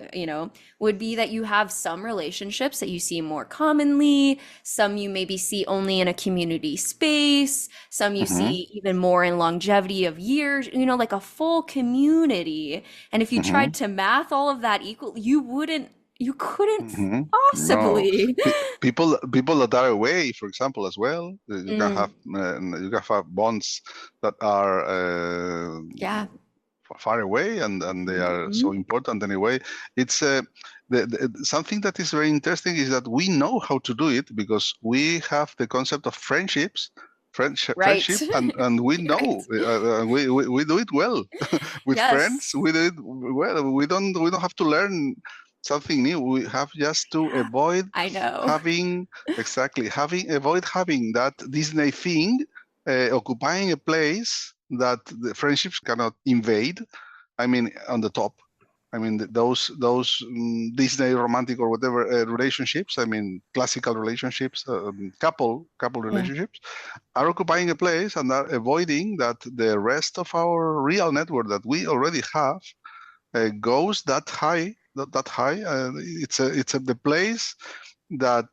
A: would be that you have some relationships that you see more commonly, some you maybe see only in a community space, some you
C: Hmm.
A: see even more in longevity of years, like a full community. And if you
C: Hmm.
A: tried to math all of that equal, you couldn't
C: Hmm. No,
A: possibly.
C: people that are away, for example, as well.
A: Mm,
C: You can have bonds that are
A: yeah.
C: far away, and they are
A: Mhm.
C: so important anyway. It's something that is very interesting is that we know how to do it because we have the concept of
A: Right.
C: friendship, and we know
A: Right.
C: we do it well with friends.
A: Yes,
C: We do it well. We don't have to learn something new. We have just to avoid
A: I know.
C: having avoid having that Disney thing occupying a place that the friendships cannot invade. I mean, on the top. I mean, those Disney romantic or whatever relationships. I mean, classical relationships, couple
A: Yeah.
C: relationships, are occupying a place and are avoiding that the rest of our real network that we already have goes that high. That high. It's the place that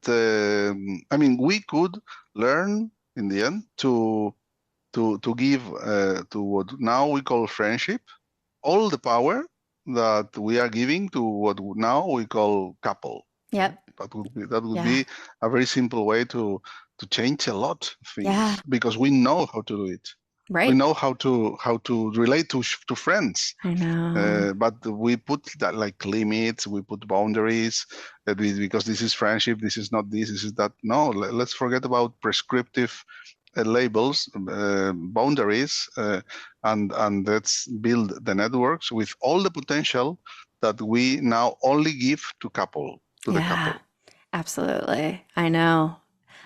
C: I mean, we could learn in the end to give to what now we call friendship all the power that we are giving to what now we call couple.
A: Yep.
C: That would
A: Yeah.
C: be a very simple way to change a lot of
A: Yeah.
C: things because we know how to do it. We
A: Right.
C: know how to relate to friends.
A: I know.
C: But we put that like limits, we put boundaries because this is friendship, this is not this is that. No, let's forget about prescriptive labels, boundaries, and let's build the networks with all the potential that we now only give to the
A: Yeah.
C: couple.
A: Absolutely. I know.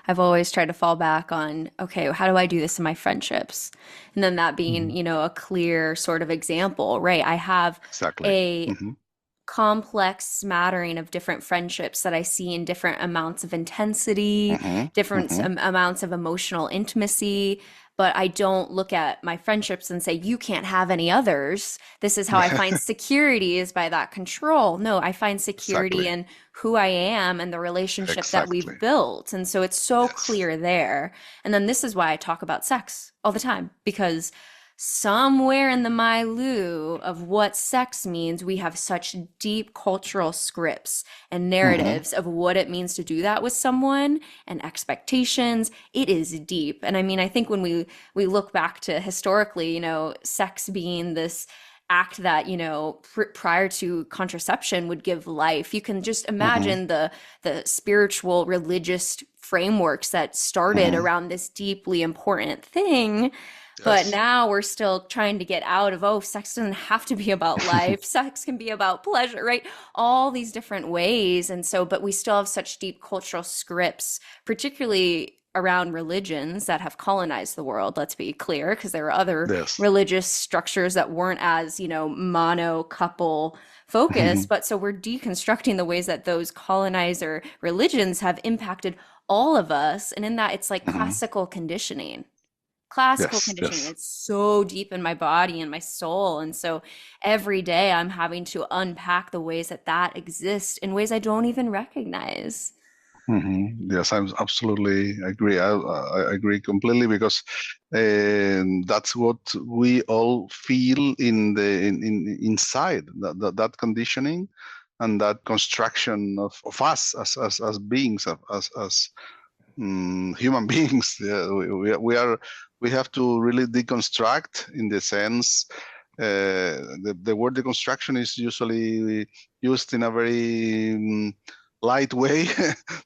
A: I've always tried to fall back on, okay, how do I do this in my friendships? And then that being,
C: Mhm.
A: you know, a clear sort of example, right? I have
C: Exactly.
A: a
C: Hmm.
A: complex smattering of different friendships that I see in different amounts of intensity,
C: Hmm.
A: different
C: Hmm.
A: amounts of emotional intimacy. But I don't look at my friendships and say, you can't have any others. This is how I find security is by that control. No, I find security
C: Exactly.
A: in who I am and the relationship that
C: Exactly.
A: we've built. And so it's so
C: Yes.
A: clear there. And then this is why I talk about sex all the time, because somewhere in the milieu of what sex means, we have such deep cultural scripts and
C: Hmm.
A: narratives of what it means to do that with someone and expectations. It is deep. And I mean, I think when we look back to historically, you know, sex being this act that, you know, prior to contraception would give life. You can just
C: Hmm.
A: imagine the spiritual religious frameworks that started
C: Hmm.
A: around this deeply important thing, but
C: Yes.
A: now we're still trying to get out of, oh, sex doesn't have to be about life. Sex can be about pleasure, right? All these different ways. And so, but we still have such deep cultural scripts, particularly around religions that have colonized the world, let's be clear, because there are other
C: Yes.
A: religious structures that weren't as, you know, mono couple
C: Hmm.
A: focused. But so we're deconstructing the ways that those colonizer religions have impacted all of us. And in that, it's like
C: Hmm.
A: classical conditioning. Classical
C: Yes.
A: conditioning.
C: Yes.
A: It's so deep in my body and my soul. And so every day I'm having to unpack the ways that that exists in ways I don't even recognize.
C: Yes, I absolutely agree. I agree completely because that's what we all feel in inside that conditioning and that construction of us as beings as human beings. Yeah, we have to really deconstruct in the sense. The word deconstruction is usually used in a very light way.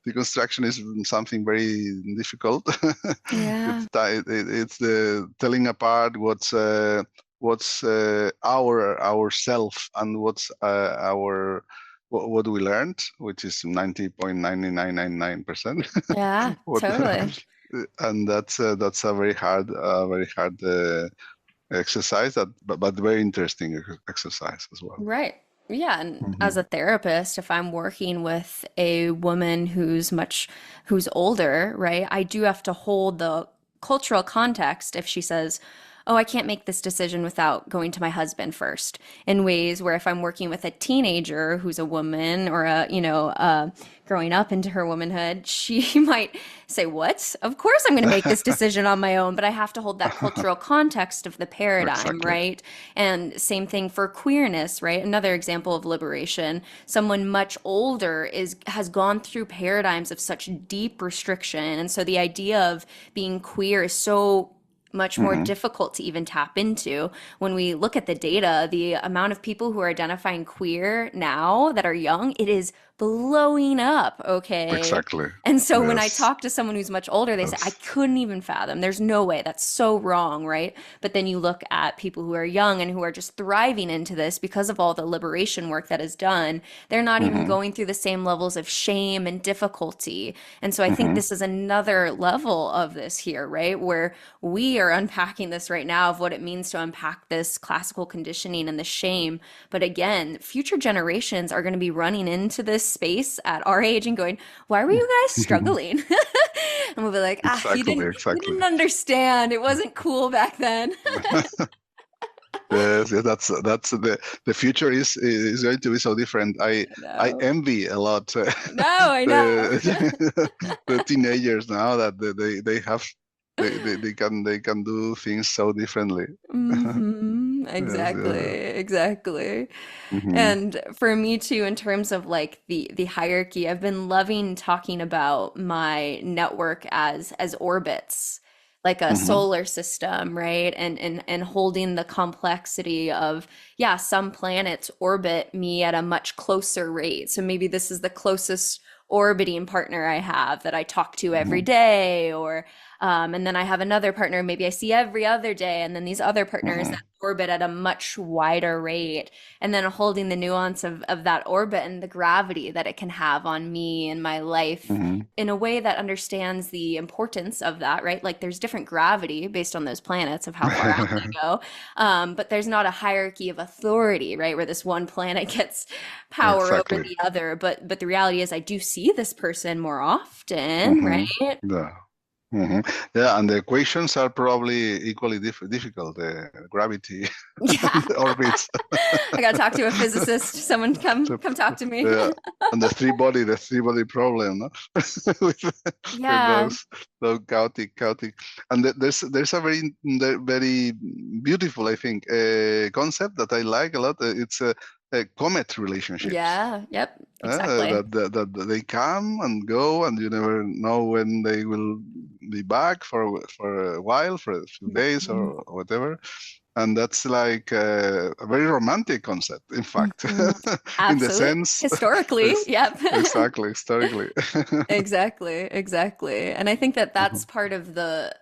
C: Deconstruction is something very difficult.
A: Yeah.
C: It's the telling apart what's our self and what's our what we learned, which is 90.9999%
A: Yeah,
C: what
A: totally.
C: and that's a very hard exercise but very interesting exercise as well.
A: Right. Yeah, and as
C: Hmm.
A: a therapist, if I'm working with a woman who's older, right, I do have to hold the cultural context if she says, "Oh, I can't make this decision without going to my husband first." In ways where if I'm working with a teenager who's a woman or a, you know, growing up into her womanhood, she might say, "What? Of course I'm going to make this decision on my own," but I have to hold that cultural context of the paradigm,
C: Exactly.
A: right? And same thing for queerness, right? Another example of liberation. Someone much older is has gone through paradigms of such deep restriction. And so the idea of being queer is so much more
C: Hmm.
A: difficult to even tap into. When we look at the data, the amount of people who are identifying queer now that are young, it is blowing up, okay?
C: Exactly.
A: And so when I
C: Yes.
A: talk to someone who's much older, they say, I
C: Yes.
A: couldn't even fathom. There's no way. That's so wrong, right? But then you look at people who are young and who are just thriving into this because of all the liberation work that is done. They're not even
C: Hmm.
A: going through the same levels of shame and difficulty. And so I think
C: Hmm.
A: this is another level of this here, right? Where we are unpacking this right now of what it means to unpack this classical conditioning and the shame. But again, future generations are going to be running into this space at our age and going, "Why were you guys struggling?" And we'll be like, "Ah,
C: Exactly,
A: you
C: exactly.
A: didn't understand. It wasn't cool back then."
C: Yes, yeah, that's the future is going to be so different.
A: I
C: I
A: know.
C: envy a lot
A: I know.
C: the the teenagers now that they have they can do things so differently. Yes,
A: Exactly,
C: yeah.
A: exactly.
C: Hmm.
A: And for me too, in terms of like the hierarchy, I've been loving talking about my network as orbits, like a
C: Hmm.
A: solar system, right? And holding the complexity of, yeah, some planets orbit me at a much closer rate. So maybe this is the closest orbiting partner I have that I talk to every
C: Hmm.
A: day, or and then I have another partner maybe I see every other day, and then these other partners that
C: Hmm.
A: orbit at a much wider rate, and then holding the nuance of that orbit and the gravity that it can have on me and my life
C: Hmm.
A: in a way that understands the importance of that, right? Like there's different gravity based on those planets of how far out they go. But there's not a hierarchy of authority, right? Where this one planet gets power over
C: Exactly.
A: the other. But the reality is I do see this person more often,
C: Hmm.
A: right?
C: Yeah. Hmm. Yeah, and the equations are probably equally difficult. The gravity and
A: Yeah.
C: the orbits.
A: I gotta talk to a physicist. Someone come
C: So,
A: come talk to me.
C: yeah, and the three body problem, no? with, with
A: Yeah.
C: those chaotic, and there's a very beautiful, I think, concept that I like a lot. It's comet relationships.
A: Yeah. Yep. Exactly.
C: That they come and go, and you never know when they will be back for a while, for a few days
A: Mhm.
C: or whatever. And that's like a very romantic concept, in fact,
A: Mhm.
C: in the
A: Absolutely.
C: sense,
A: Historically,
C: it's
A: yep.
C: exactly historically.
A: Exactly, exactly. And I think that
C: Mhm.
A: that's part of the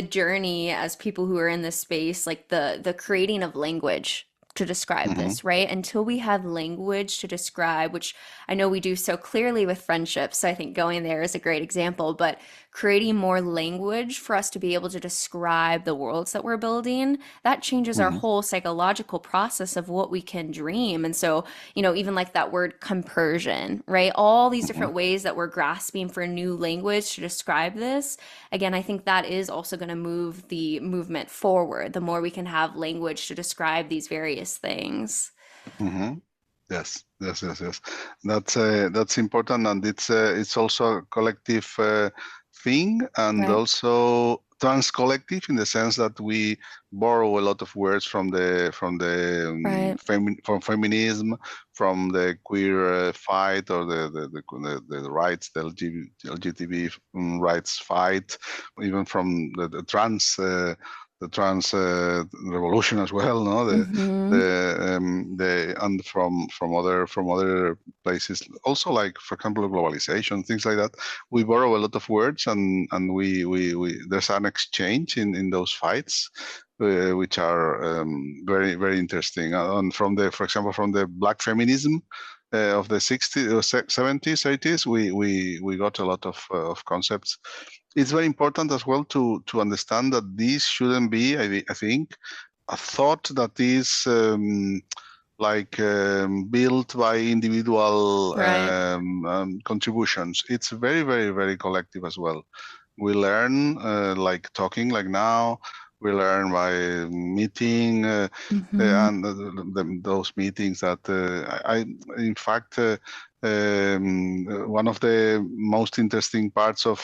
A: journey as people who are in this space, like the creating of language to describe
C: Mhm.
A: this, right? Until we have language to describe, which I know we do so clearly with friendships. So I think going there is a great example, but creating more language for us to be able to describe the worlds that we're building, that changes our
C: Mhm.
A: whole psychological process of what we can dream. And so, even like that word compersion, right? All these
C: Mhm.
A: different ways that we're grasping for new language to describe this. Again, I think that is also going to move the movement forward. The more we can have language to describe these various things.
C: Mhm. Yes, yes. That's important, and it's also a collective thing, and
A: Right.
C: also trans-collective in the sense that we borrow a lot of words
A: Right.
C: from feminism, from the queer fight, or the rights, the LGBT rights fight, even from the trans revolution as well, no?
A: Mm-hmm.
C: The and from other places also, like for example globalization, things like that. We borrow a lot of words, and we there's an exchange in those fights, which are very interesting. And from the, for example, from the black feminism of the 60s or 70s 80s, we got a lot of concepts. It's very important as well to understand that this shouldn't be, I think, a thought that is built by individual
A: Right.
C: contributions. It's very collective as well. We learn like talking like now. We learn by meeting,
A: Mm-hmm.
C: and those meetings that in fact, one of the most interesting parts of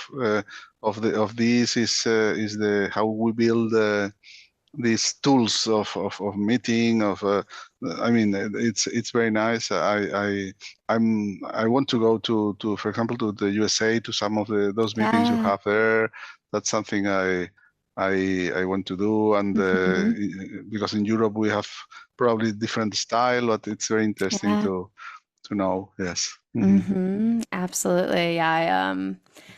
C: this is the how we build these tools of meeting I mean, it's very nice. I want to go to, for example, to the USA, to some of those meetings you
A: Yeah.
C: have there. That's something I want to do. And
A: Mm-hmm.
C: because in Europe we have probably different style, but it's very interesting
A: Yeah.
C: to know. Yes. Hmm.
A: Absolutely. Yeah.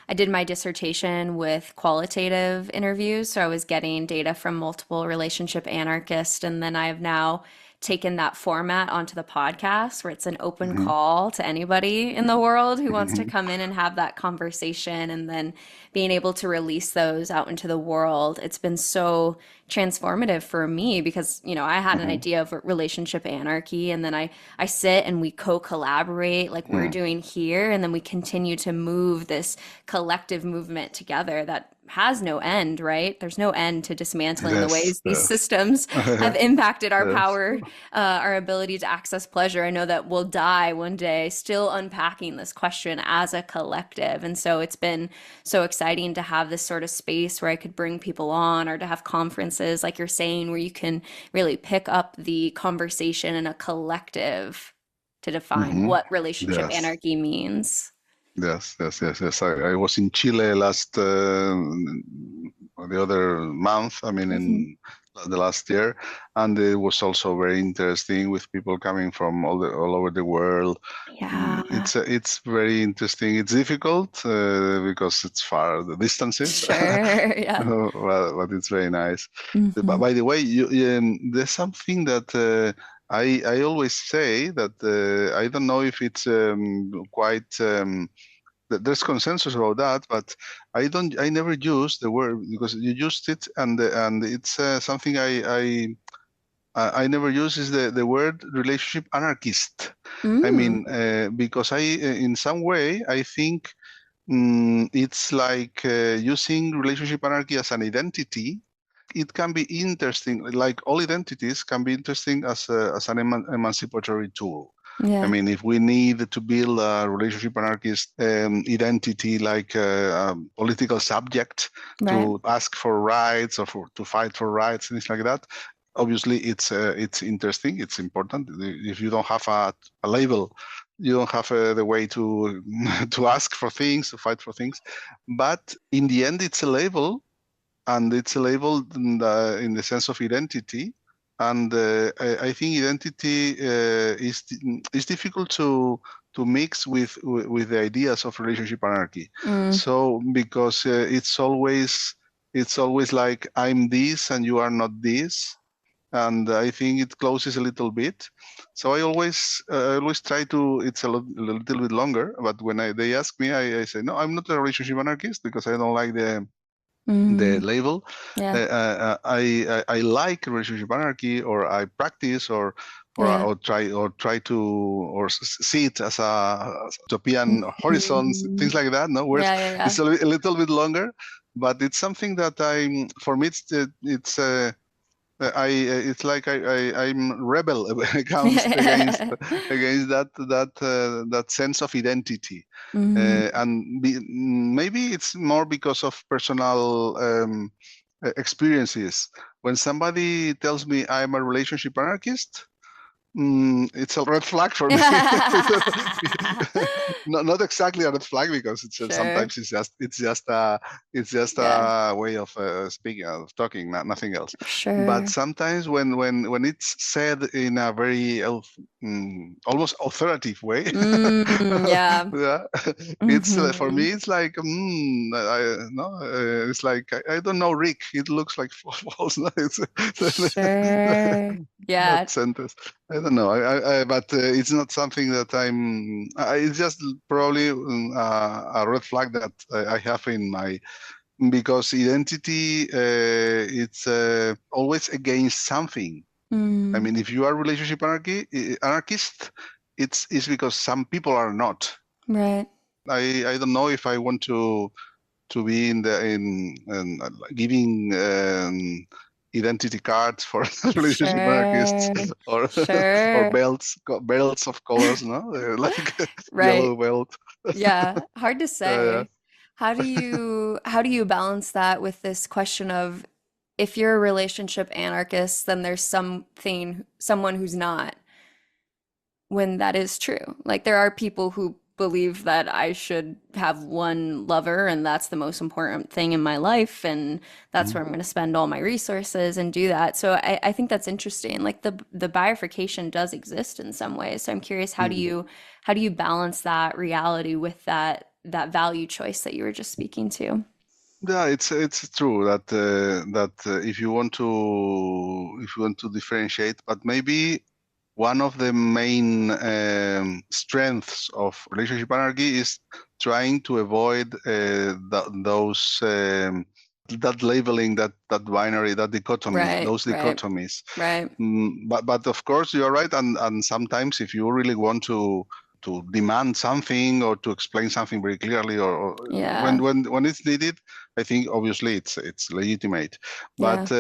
A: I did my dissertation with qualitative interviews, so I was getting data from multiple relationship anarchists, and then I have now taken that format onto the podcast where it's an open call to anybody in the world who wants to come in and have that conversation, and then being able to release those out into the world. It's been so transformative for me because, I had an idea of relationship anarchy, and then I sit and we co-collaborate like we're doing here, and then we continue to move this collective movement together that has no end, right? There's no end to dismantling the
C: Yes,
A: ways these
C: yes.
A: systems have impacted our
C: Yes.
A: power, our ability to access pleasure. I know that we'll die one day still unpacking this question as a collective. And so it's been so exciting to have this sort of space where I could bring people on, or to have conferences, like you're saying, where you can really pick up the conversation in a collective to define what relationship
C: Yes.
A: anarchy means.
C: Yes, yes, yes, yes. I was in Chile last the other month. I mean,
A: Mhm.
C: in the last year, and it was also very interesting with people coming from all over the world.
A: Yeah,
C: It's very interesting. It's difficult because it's far the distances,
A: sure. Yeah.
C: but it's very nice.
A: Hmm.
C: By the way, there's something that I always say that I don't know if it's quite. There's consensus about that, but I never use the word because you used it, and it's something I never use is the word relationship anarchist. I
A: Mm.
C: mean, because in some way, I think it's like using relationship anarchy as an identity. It can be interesting, like all identities can be interesting as an emancipatory tool. I
A: Yeah.
C: mean, if we need to build a relationship anarchist identity, like a political subject
A: Right.
C: to ask for rights or to fight for rights, things like that, obviously it's interesting, it's important. If you don't have a label, you don't have the way to to ask for things, to fight for things. But in the end, it's a label, and it's a label in the sense of identity. And I think identity is difficult to mix with the ideas of relationship anarchy.
A: Mm.
C: So because it's always like I'm this and you are not this, and I think it closes a little bit. So I always try to. It's a little bit longer, but when they ask me, I say no, I'm not a relationship anarchist because I don't like the
A: Mm.
C: label.
A: Yeah.
C: I like relationship anarchy, or I practice,
A: Yeah.
C: or try to or see it as a utopian horizons, things
A: Mhm.
C: like that. No, where
A: Yeah, yeah, yeah.
C: it's a little bit longer, but it's something that for me it's it's like I'm rebel against that sense of identity,
A: Mhm.
C: and maybe it's more because of personal experiences. When somebody tells me I'm a relationship anarchist, it's a red flag for me. Not exactly a red flag because
A: Sure.
C: sometimes it's just
A: Yeah.
C: a way of speaking, of talking, nothing else. But
A: Sure.
C: sometimes when it's said in a very almost authoritative way,
A: Mm. Yeah.
C: yeah, it's for
A: Hmm.
C: me it's like no, it's like I don't know, Rick. It looks like false. No? It's
A: Sure.
C: that
A: Yeah.
C: sentence. I don't know. But it's not something that I'm. It's just probably a red flag that I have in my, because identity it's always against something. I
A: Mm.
C: mean, if you are relationship anarchist, it's because some people are not.
A: Right.
C: I don't know if I want to be in giving identity cards for relationship anarchists,
A: Sure.
C: or or
A: Sure.
C: belts of colors, no. Like
A: Right.
C: yellow belt.
A: Yeah. Hard to
C: Yeah.
A: say. How do you balance that with this question of, if you're a relationship anarchist, then there's someone who's not, when that is true. Like, there are people who believe that I should have one lover and that's the most important thing in my life, and that's
C: Mhm.
A: where I'm going to spend all my resources and do that. So I think that's interesting. Like, the bifurcation does exist in some ways. So I'm curious, how do
C: Mhm.
A: you how do you balance that reality with that value choice that you were just speaking to?
C: Yeah, it's true that if you want to differentiate, but maybe one of the main strengths of relationship anarchy is trying to avoid those that labeling, that binary, that dichotomy,
A: Right,
C: those
A: right,
C: dichotomies.
A: right.
C: But of course you're right, and sometimes if you really want to demand something or to explain something very clearly, or
A: Yeah,
C: when it's needed, I think obviously it's legitimate.
A: yeah.
C: But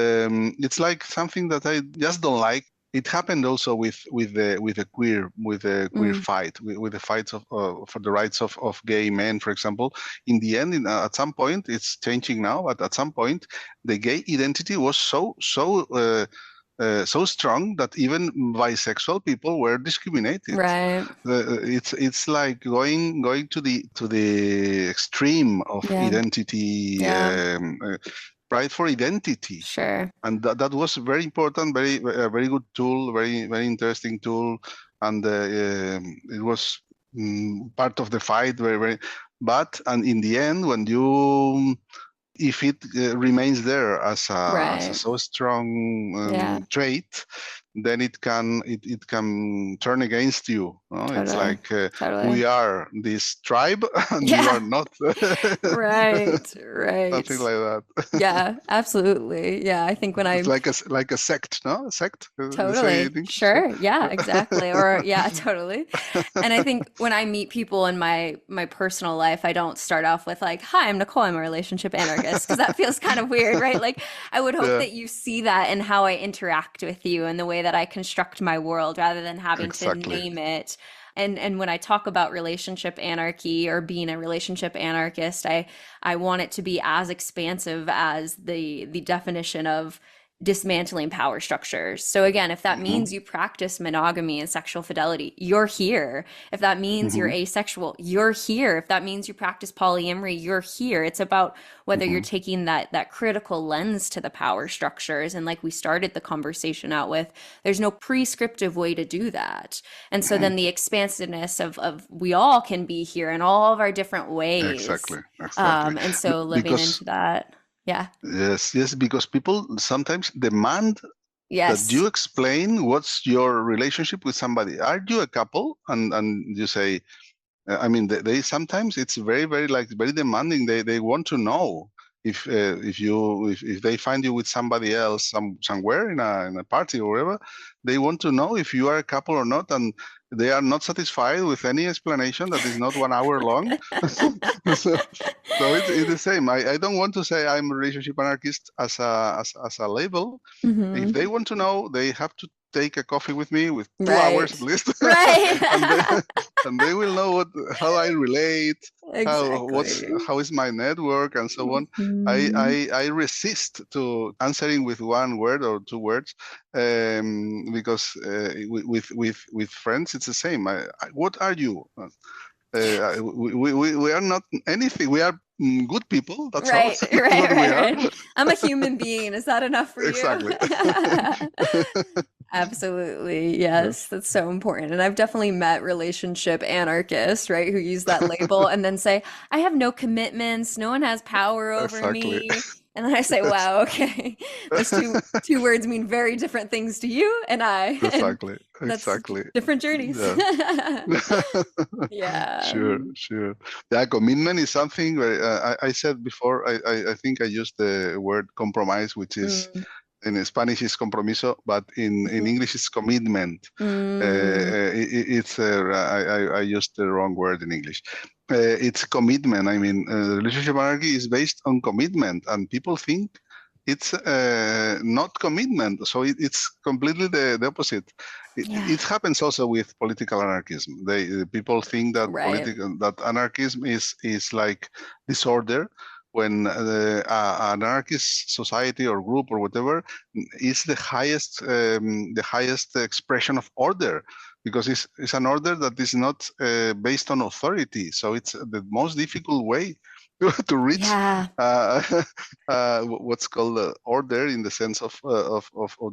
C: it's like something that I just don't like. It happened also with the queer
A: Mm,
C: fight, with the fights of for the rights of gay men, for example. In the end, at some point, it's changing now, but at some point, the gay identity was so strong that even bisexual people were discriminated.
A: right.
C: It's like going to the extreme of
A: Yeah,
C: identity,
A: yeah.
C: pride for identity,
A: Sure.
C: and that was very important, a very good tool, very interesting tool, and it was part of the fight, very. But and in the end, when you if it remains there as a
A: Right.
C: so strong
A: Yeah,
C: trait, then it can turn against you. No? It's
A: totally.
C: like
A: Totally.
C: we are this tribe, and you
A: Yeah.
C: are not.
A: Right,
C: Something
A: right.
C: like that.
A: Yeah, absolutely. Yeah, I think when
C: It's
A: I
C: like a sect, no? A sect, they say
A: totally.
C: in English.
A: Sure. Yeah, exactly. Or yeah, totally. And I think when I meet people in my personal life, I don't start off with like, "Hi, I'm Nicole. I'm a relationship anarchist," because that feels kind of weird, right? Like I would hope
C: Yeah,
A: that you see that in how I interact with you and the way that I construct my world rather than having to
C: exactly.
A: name it. And when I talk about relationship anarchy or being a relationship anarchist, I want it to be as expansive as the definition of dismantling power structures. So again, if that
C: Hmm.
A: means you practice monogamy and sexual fidelity, you're here. If that means you're
C: Hmm.
A: asexual, you're here. If that means you practice polyamory, you're here. It's about whether you're
C: Hmm.
A: taking that critical lens to the power structures. And like we started the conversation out with, there's no prescriptive way to do that. And so
C: Hmm.
A: then the expansiveness of we all can be here in all of our different ways.
C: Exactly, exactly.
A: And so living
C: Because
A: into that. Yeah.
C: yes, because people sometimes demand that
A: Yes.
C: you explain what's your relationship with somebody. Are you a couple? And you say, I mean, they sometimes it's very like very demanding. They want to know if they find you with somebody else somewhere in a party or whatever, they want to know if you are a couple or not, and they are not satisfied with any explanation that is not 1 hour long. so, so it's the same. I don't want to say I'm a relationship anarchist as a label. If
A: Hmm.
C: they want to know, they have to take a coffee with me with 2 hours at
A: Right.
C: least, and they
A: Right.
C: and they will know how I relate,
A: Exactly.
C: how is my network, and so on.
A: Hmm.
C: I resist to answering with 1 word or 2 words, because with friends it's the same. What are you? We are not anything. We are good people. That's all.
A: Right,
C: That's
A: right,
C: what we
A: right,
C: are.
A: right. I'm a human being. Is that enough for you?
C: Exactly.
A: Absolutely.
C: Yes,
A: Yes, that's so important. And I've definitely met relationship anarchists, right, who use that label and then say, I have no commitments, no one has power over
C: exactly.
A: me. And then I say,
C: Yes.
A: wow, okay. Those two words mean very different things to you and I, and
C: Exactly.
A: that's
C: Exactly.
A: different journeys.
C: Yes.
A: Yeah.
C: Sure, sure. Yeah, commitment is something where I said before, I think I used the word compromise, which is
A: Mm,
C: in Spanish is compromiso, but in
A: mhm,
C: English is commitment.
A: mm,
C: It's I used the wrong word in English. It's commitment. I mean, relationship anarchy is based on commitment, and people think it's not commitment. So it's completely the opposite.
A: yeah.
C: It happens also with political anarchism. People think that
A: Right.
C: political that anarchism is like disorder, when an anarchist society or group or whatever is the highest expression of order, because it's an order that is not based on authority. So it's the most difficult way to reach
A: Yeah.
C: uh, what's called order, in the sense of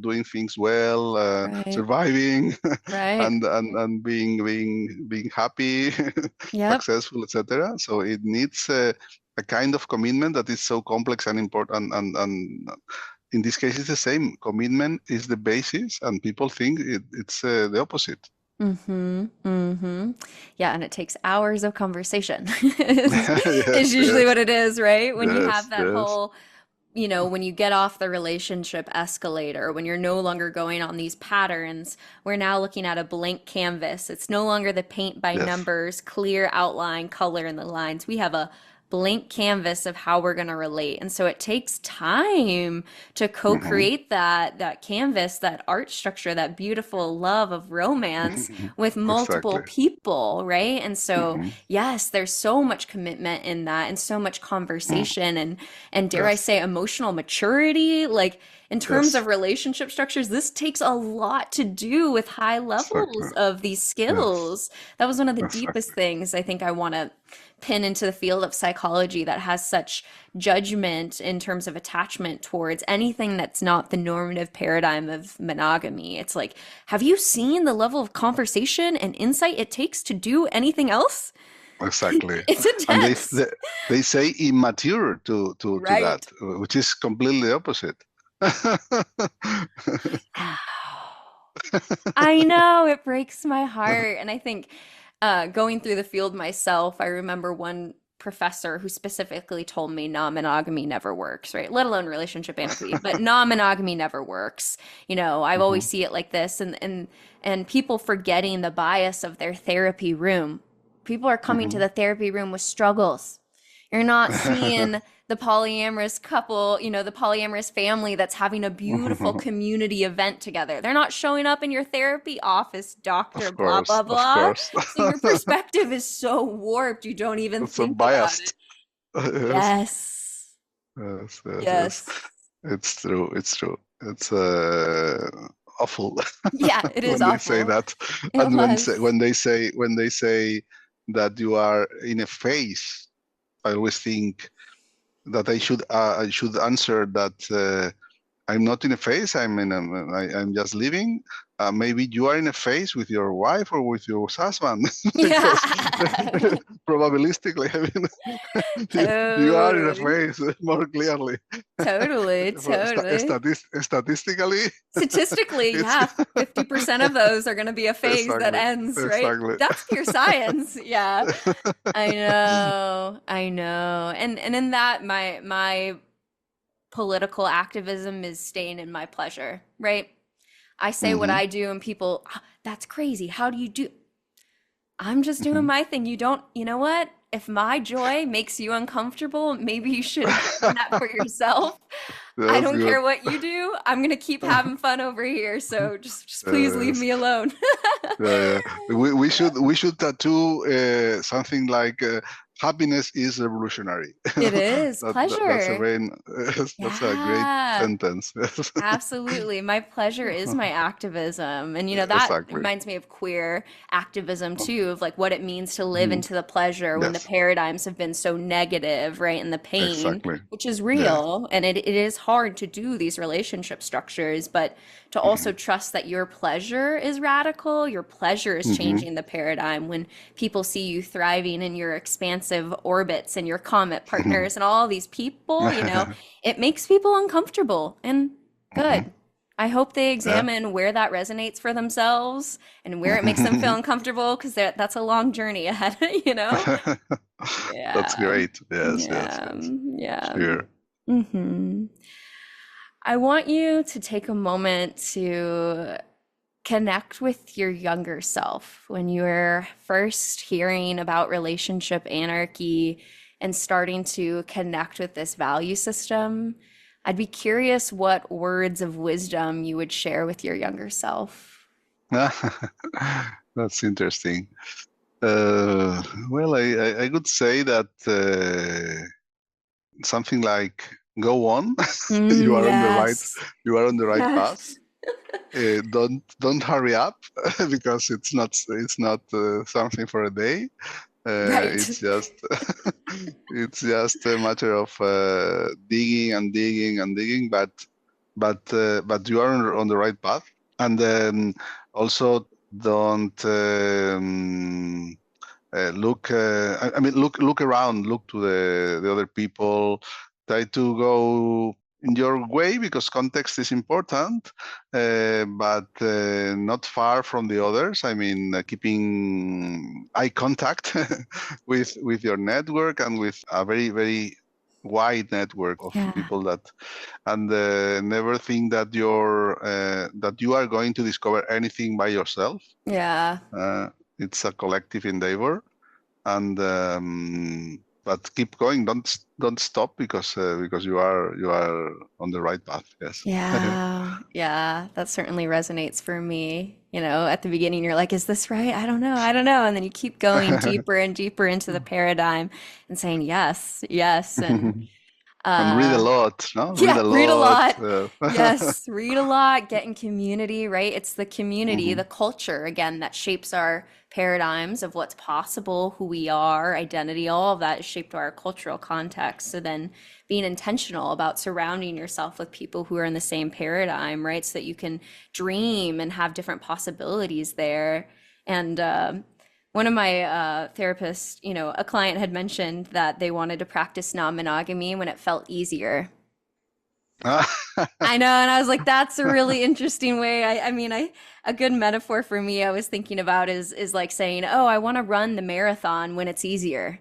C: doing things well,
A: Right.
C: surviving,
A: Right.
C: and being happy,
A: Yep.
C: successful, etc. So it needs a kind of commitment that is so complex and important, and in this case, it's the same. Commitment is the basis, and people think it's the opposite.
A: Yeah, and it takes hours of conversation. Is
C: Yes,
A: usually
C: yes,
A: what it is, right? When you have
C: yes,
A: that
C: yes.
A: whole, when you get off the relationship escalator, when you're no longer going on these patterns, we're now looking at a blank canvas. It's no longer the paint by
C: Yes.
A: numbers, clear outline, color in the lines. We have a blank canvas of how we're going to relate. And so it takes time to
C: Hmm.
A: co-create that canvas, that art structure, that beautiful love of romance with multiple
C: Exactly.
A: people, right? And so
C: Hmm.
A: yes, there's so much commitment in that and so much
C: Mm.
A: conversation and dare I
C: Yes,
A: say emotional maturity. Like in terms
C: yes,
A: of relationship structures, this takes a lot to do with high
C: exactly.
A: levels of these
C: Yes,
A: skills. That was one of the deepest
C: exactly.
A: things I think I want to pin into the field of psychology that has such judgment in terms of attachment towards anything that's not the normative paradigm of monogamy. It's like, have you seen the level of conversation and insight it takes to do anything else?
C: Exactly.
A: It's
C: And
A: intense.
C: they say immature to that,
A: Right.
C: which is completely the opposite.
A: I know it breaks my heart. And I think going through the field myself, I remember one professor who specifically told me non-monogamy never works, right? Let alone relationship anarchy, but non-monogamy never works. I always
C: Mhm.
A: see it like this and people forgetting the bias of their therapy room. People are coming to
C: Mhm.
A: the therapy room with struggles. You're not seeing the polyamorous couple, the polyamorous family that's having a beautiful community event together. They're not showing up in your therapy office, doctor,
C: Of
A: blah,
C: course,
A: blah,
C: of
A: blah.
C: course.
A: So your perspective is so warped, you don't even
C: So
A: think about it.
C: biased. Yes,
A: Yes.
C: yes, yes, yes.
A: Yes.
C: It's true. It's true. It's awful
A: Yeah, it is
C: when they say
A: awful.
C: that,
A: It
C: and
A: was.
C: when they say that you are in a phase. I always think that I should answer that I'm not in a phase. I'm just living. Maybe you are in a phase with your wife or with your husband, because
A: Yeah.
C: probabilistically, I mean, you are in a
A: Totally.
C: phase more clearly.
A: Totally. Totally.
C: Statistically,
A: Statistically,
C: it's
A: yeah, 50% of those are going to be a phase that
C: exactly,
A: ends, right?
C: exactly.
A: That's pure science. Yeah. I know. I know. And in that my political activism is staying in my pleasure, right? I say what
C: Hmm.
A: I do and people, "Ah, that's crazy. How do you do?" I'm just doing
C: Hmm.
A: my thing. You know what? If my joy makes you uncomfortable, maybe you should examine that for yourself. I
C: That's
A: don't
C: good.
A: care what you do. I'm gonna keep having fun over here. So just please leave
C: Yes.
A: me alone.
C: Yeah, yeah. We should tattoo something like happiness is revolutionary.
A: It is
C: That's a
A: pleasure.
C: very that's a great
A: Yeah.
C: sentence. Yes.
A: Absolutely. My pleasure is my activism. And that
C: Exactly.
A: reminds me of queer activism too, of like what it means to live
C: Mhm.
A: into the pleasure when the
C: Yes,
A: paradigms have been so negative, right? And the pain,
C: exactly.
A: which is
C: Yes.
A: real. And it is hard to do these relationship structures, but to also
C: Hmm.
A: trust that your pleasure is radical, your pleasure is
C: Hmm.
A: changing the paradigm when people see you thriving in your expansive orbits and your comet partners and all these people, it makes people uncomfortable. And
C: Hmm.
A: good. I hope they
C: Yeah.
A: examine where that resonates for themselves and where it makes them feel uncomfortable because that's a long journey ahead, you know?
C: That's
A: Yeah.
C: great. Yes, yes,
A: Yeah.
C: yes.
A: Yeah.
C: Sure.
A: hmm I want you to take a moment to connect with your younger self when you were first hearing about relationship anarchy and starting to connect with this value system. I'd be curious what words of wisdom you would share with your younger self.
C: That's interesting. Uh, well, I would say that something like "Go on, you are on the right,
A: Yes.
C: you are on the right path.
A: Yes.
C: Don't hurry up because it's not something for a day.
A: Right.
C: It's just it's just a matter of digging and digging and digging, but you are on the right path. And then also don't look. I mean, look around. Look to the other people. Try to go. in your way, because context is important, but not far from the others. I mean, keeping eye contact with your network and with a very, very wide network of
A: Yeah.
C: people and never think that that you are going to discover anything by yourself.
A: Yeah.
C: It's a collective endeavor, and but keep going. Don't stop, because you are on the right path. Yes.
A: Yeah. Yeah. That certainly resonates for me. You know, at the beginning, you're like, is this right? I don't know. I don't know. And then you keep going deeper and deeper into the paradigm and saying, yes, yes. And
C: And read a
A: uh,
C: lot. No, read
A: yeah,
C: a
A: read a
C: lot.
A: lot. Yes, read a lot, get in community, right? It's the community,
C: Mhm.
A: the culture, again, that shapes our paradigms of what's possible, who we are, identity, all of that is shaped by our cultural context. So then being intentional about surrounding yourself with people who are in the same paradigm, right? So that you can dream and have different possibilities there. And one of my therapists, you know, a client had mentioned that they wanted to practice non-monogamy when it felt easier. I know, and I was like, that's a really interesting way. I mean, a good metaphor for me I was thinking about is like saying, "Oh, I want to run the marathon when it's easier."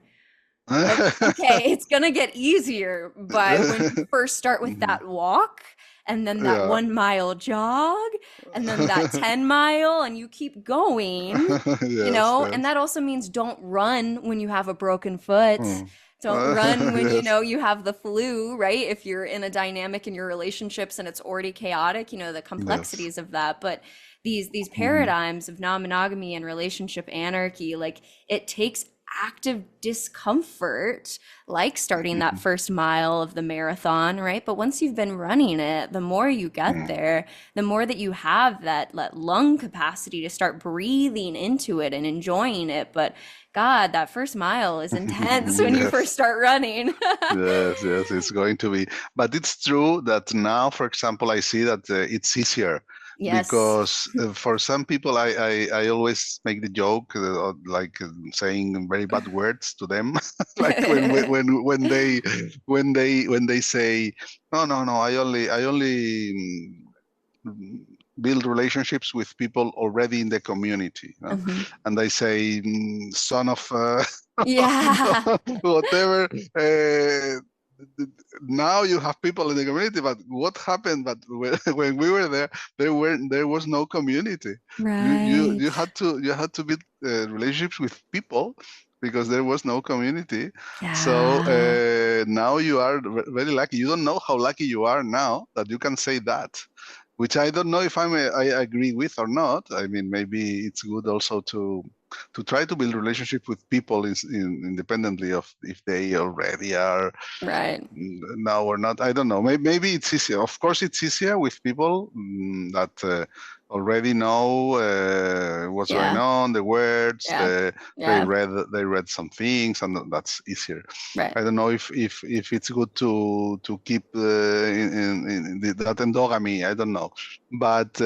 A: Like, okay, it's gonna get easier, but when you first start with
C: Mhm.
A: that walk and then that
C: Yeah.
A: 1 mile jog and then that 10 mile and you keep going, you
C: Yes,
A: know, and
C: yes.
A: that also means don't run when you have a broken foot.
C: Mm.
A: Don't run when you
C: Yes.
A: know you have the flu, right? If you're in a dynamic in your relationships and it's already chaotic, you know, the
C: Yes.
A: complexities of that. But these
C: Mhm.
A: paradigms of non-monogamy and relationship anarchy, like it takes active discomfort, like starting that
C: Mhm.
A: first mile of the marathon, right? But once you've been running it, the more you get
C: Mhm.
A: there, the more that you have that lung capacity to start breathing into it and enjoying it. But God, that first mile is intense when you first
C: Yes.
A: start running.
C: Yes, yes, it's going to be. But it's true that now, for example, I see that it's easier,
A: Yes.
C: because for some people, I always make the joke, like saying very bad words to them, like when they say, no, no, no, I only build relationships with people already in the community, no?
A: Mhm.
C: And I say, son of
A: Yeah.
C: whatever. Now you have people in the community, but what happened? But when we were there, there was no community.
A: Right.
C: You had to build relationships with people, because there was no community. So
A: Yeah.
C: now you are very lucky. You don't know how lucky you are now that you can say that, which I don't know if I agree with or not. I mean, maybe it's good also to try to build relationship with people independently of if they already are
A: Right.
C: now or not. I don't know. Maybe it's easier. Of course, it's easier with people that already know what's going
A: Yeah.
C: on, the words.
A: Yeah.
C: They
A: Yeah.
C: read some things, and that's easier.
A: Right.
C: I don't know if it's good to keep that endogamy. I don't know, but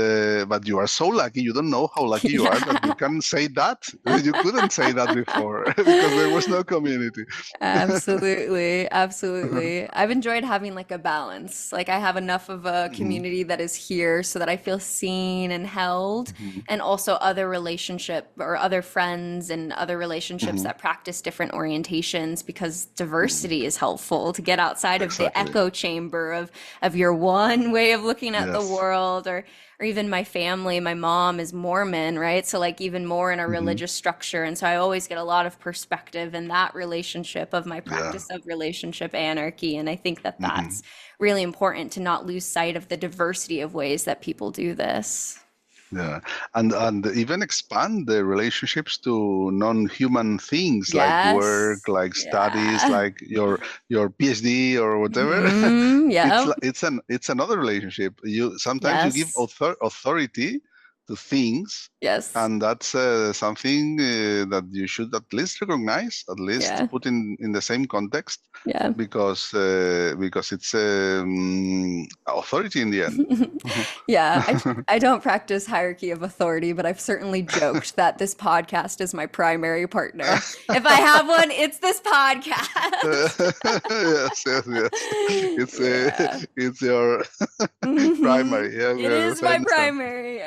C: you are so lucky. You don't know how lucky you are that
A: Yeah.
C: you can say that. You couldn't say that before because there was no community.
A: Absolutely, absolutely. I've enjoyed having like a balance. Like I have enough of a
C: Mhm,
A: community that is here so that I feel seen and held,
C: mhm,
A: and also other relationship or other friends and other relationships
C: mhm,
A: that practice different orientations because
C: mhm.
A: diversity is helpful to get outside of the
C: Exactly.
A: echo chamber of your one way of looking at the
C: Yes.
A: world or even my family, my mom is Mormon, right? So like even more in a
C: Hmm.
A: religious structure. And so I always get a lot of perspective in that relationship of my
C: Yeah.
A: practice of relationship anarchy. And I think that
C: Hmm.
A: that's really important to not lose sight of the diversity of ways that people do this.
C: Yeah. And even expand the relationships to non-human things like work,
A: Yes.
C: like studies,
A: Yeah.
C: like your PhD or whatever.
A: Hmm. Yep.
C: It's another relationship. You sometimes you give
A: Yes.
C: authority to things.
A: Yes.
C: And that's something that you should at least recognize, at least
A: Yeah.
C: put in the same context,
A: Yeah.
C: because it's authority in the end.
A: Yeah, I don't practice hierarchy of authority, but I've certainly joked that this podcast is my primary partner. If I have one, it's this podcast.
C: Yes, yes, yes.
A: Yeah.
C: It's your
A: Hmm.
C: primary. Yes,
A: It
C: yes,
A: is
C: I
A: my
C: understand.
A: primary.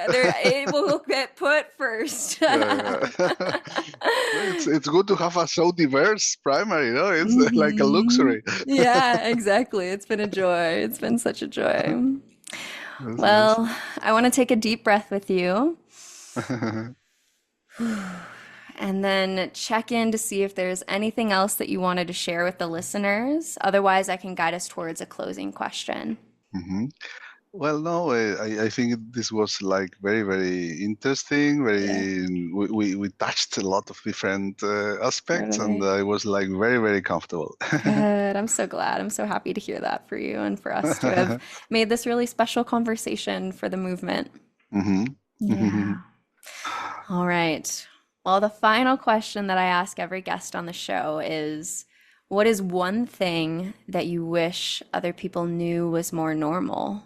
A: It will get put first.
C: Yeah, yeah. It's good to have a so diverse primary, It's like a
A: Hmm.
C: luxury.
A: Yeah, exactly. It's been a joy. It's been such a joy.
C: Yes, yes.
A: Well, I want to take a deep breath with you and then check in to see if there's anything else that you wanted to share with the listeners. Otherwise, I can guide us towards a closing question.
C: Mhm. Well, no, I think this was like very, very interesting.
A: Yeah,
C: We touched a lot of different aspects, and
A: totally.
C: I was like very, very comfortable.
A: Good. I'm so glad. I'm so happy to hear that for you and for us to have made this really special conversation for the movement.
C: Hmm.
A: Yeah. All right. Well, the final question that I ask every guest on the show is, what is one thing that you wish other people knew was more normal?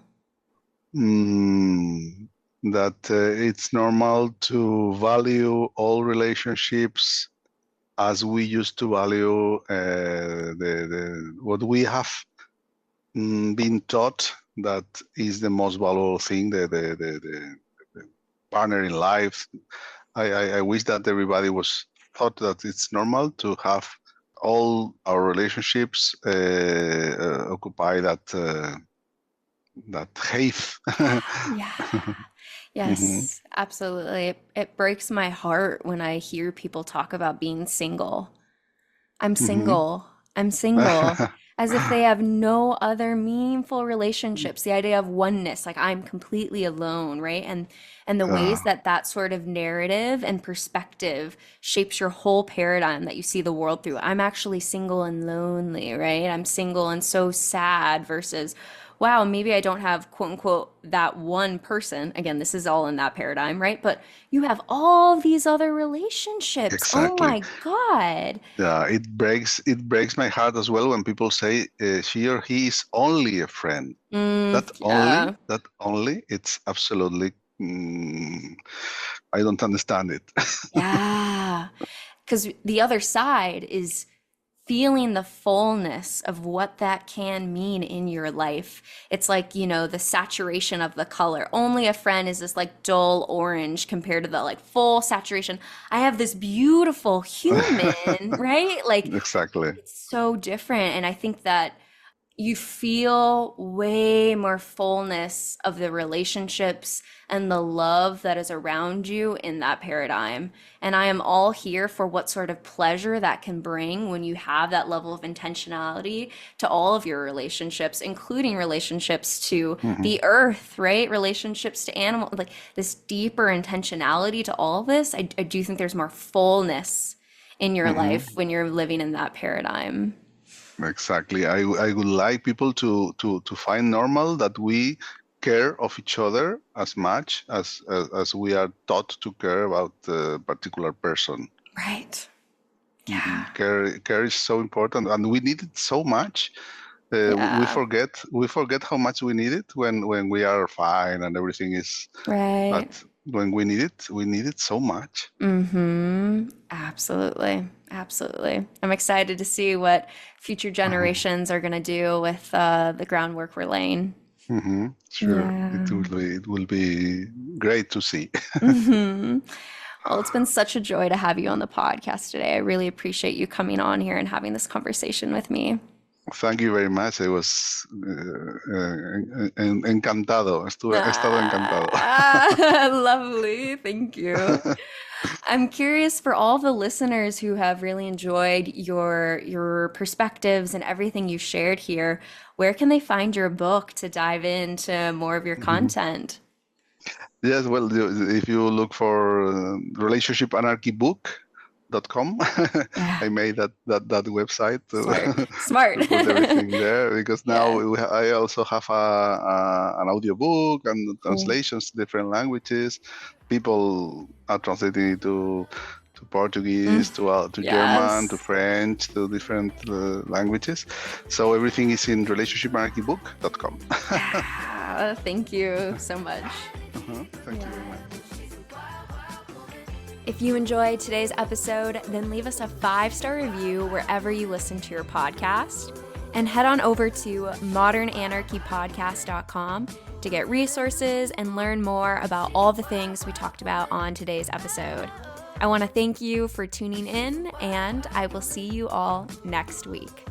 C: Mm, that it's normal to value all relationships as we used to value the what we have been taught that is the most valuable thing, the partner in life. I wish that everybody was taught that it's normal to have all our relationships occupy that height.
A: Yeah.
C: Hmm.
A: Yes, absolutely. It breaks my heart when I hear people talk about being single. I'm
C: Hmm.
A: single. I'm single. As if they have no other meaningful relationships. The idea of oneness, like I'm completely alone, right? And the ways that that sort of narrative and perspective shapes your whole paradigm that you see the world through. I'm actually single and lonely, right? I'm single and so sad versus, wow, maybe I don't have quote unquote that one person. Again, this is all in that paradigm, right? But you have all these other relationships. Oh
C: Exactly.
A: my God.
C: Yeah, it breaks my heart as well when people say she or he is only a friend.
A: Yeah.
C: That only, it's absolutely, mm, I don't understand it.
A: Yeah. Because the other side is feeling the fullness of what that can mean in your life. It's like, the saturation of the color. Only a friend is this like dull orange compared to the like full saturation. I have this beautiful human, right? Like
C: Exactly.
A: it's so different. And I think that you feel way more fullness of the relationships and the love that is around you in that paradigm. And I am all here for what sort of pleasure that can bring when you have that level of intentionality to all of your relationships, including relationships to
C: Hmm.
A: the earth, right? Relationships to animals, like this deeper intentionality to all of this. I do think there's more fullness in your
C: Hmm.
A: life when you're living in that paradigm.
C: Exactly. I would like people to find normal that we care of each other as much as we are taught to care about a particular person.
A: Right.
C: Hmm.
A: Yeah.
C: Care is so important, and we need it so much. We
A: Yeah.
C: forget how much we need it when we are fine and everything is.
A: Right.
C: But when we need it so much.
A: Mm-hmm. Absolutely. Absolutely. I'm excited to see what future
C: Hmm.
A: generations are going to do with the groundwork we're laying.
C: Hmm. Sure,
A: Yeah.
C: it will be great to see.
A: Hmm. Well, it's been such a joy to have you on the podcast today. I really appreciate you coming on here and having this conversation with me.
C: Thank you very much. I was encantado. He estado encantado.
A: Lovely. Thank you. I'm curious for all the listeners who have really enjoyed your perspectives and everything you shared here, where can they find your book to dive into more of your
C: Mhm.
A: content?
C: Yes, well, if you look for Relationship Anarchy book, relationshipmarchy.com. I made that website to,
A: Smart.
C: to put everything there, because now I also have an audiobook and translations to different languages. People are translating it to Portuguese, to German, to French, to different languages. So everything is in relationshipmarchybook.com.
A: Thank you so much.
C: Thank you very much.
A: If you enjoyed today's episode, then leave us a 5-star review wherever you listen to your podcast. And head on over to modernanarchypodcast.com to get resources and learn more about all the things we talked about on today's episode. I want to thank you for tuning in, and I will see you all next week.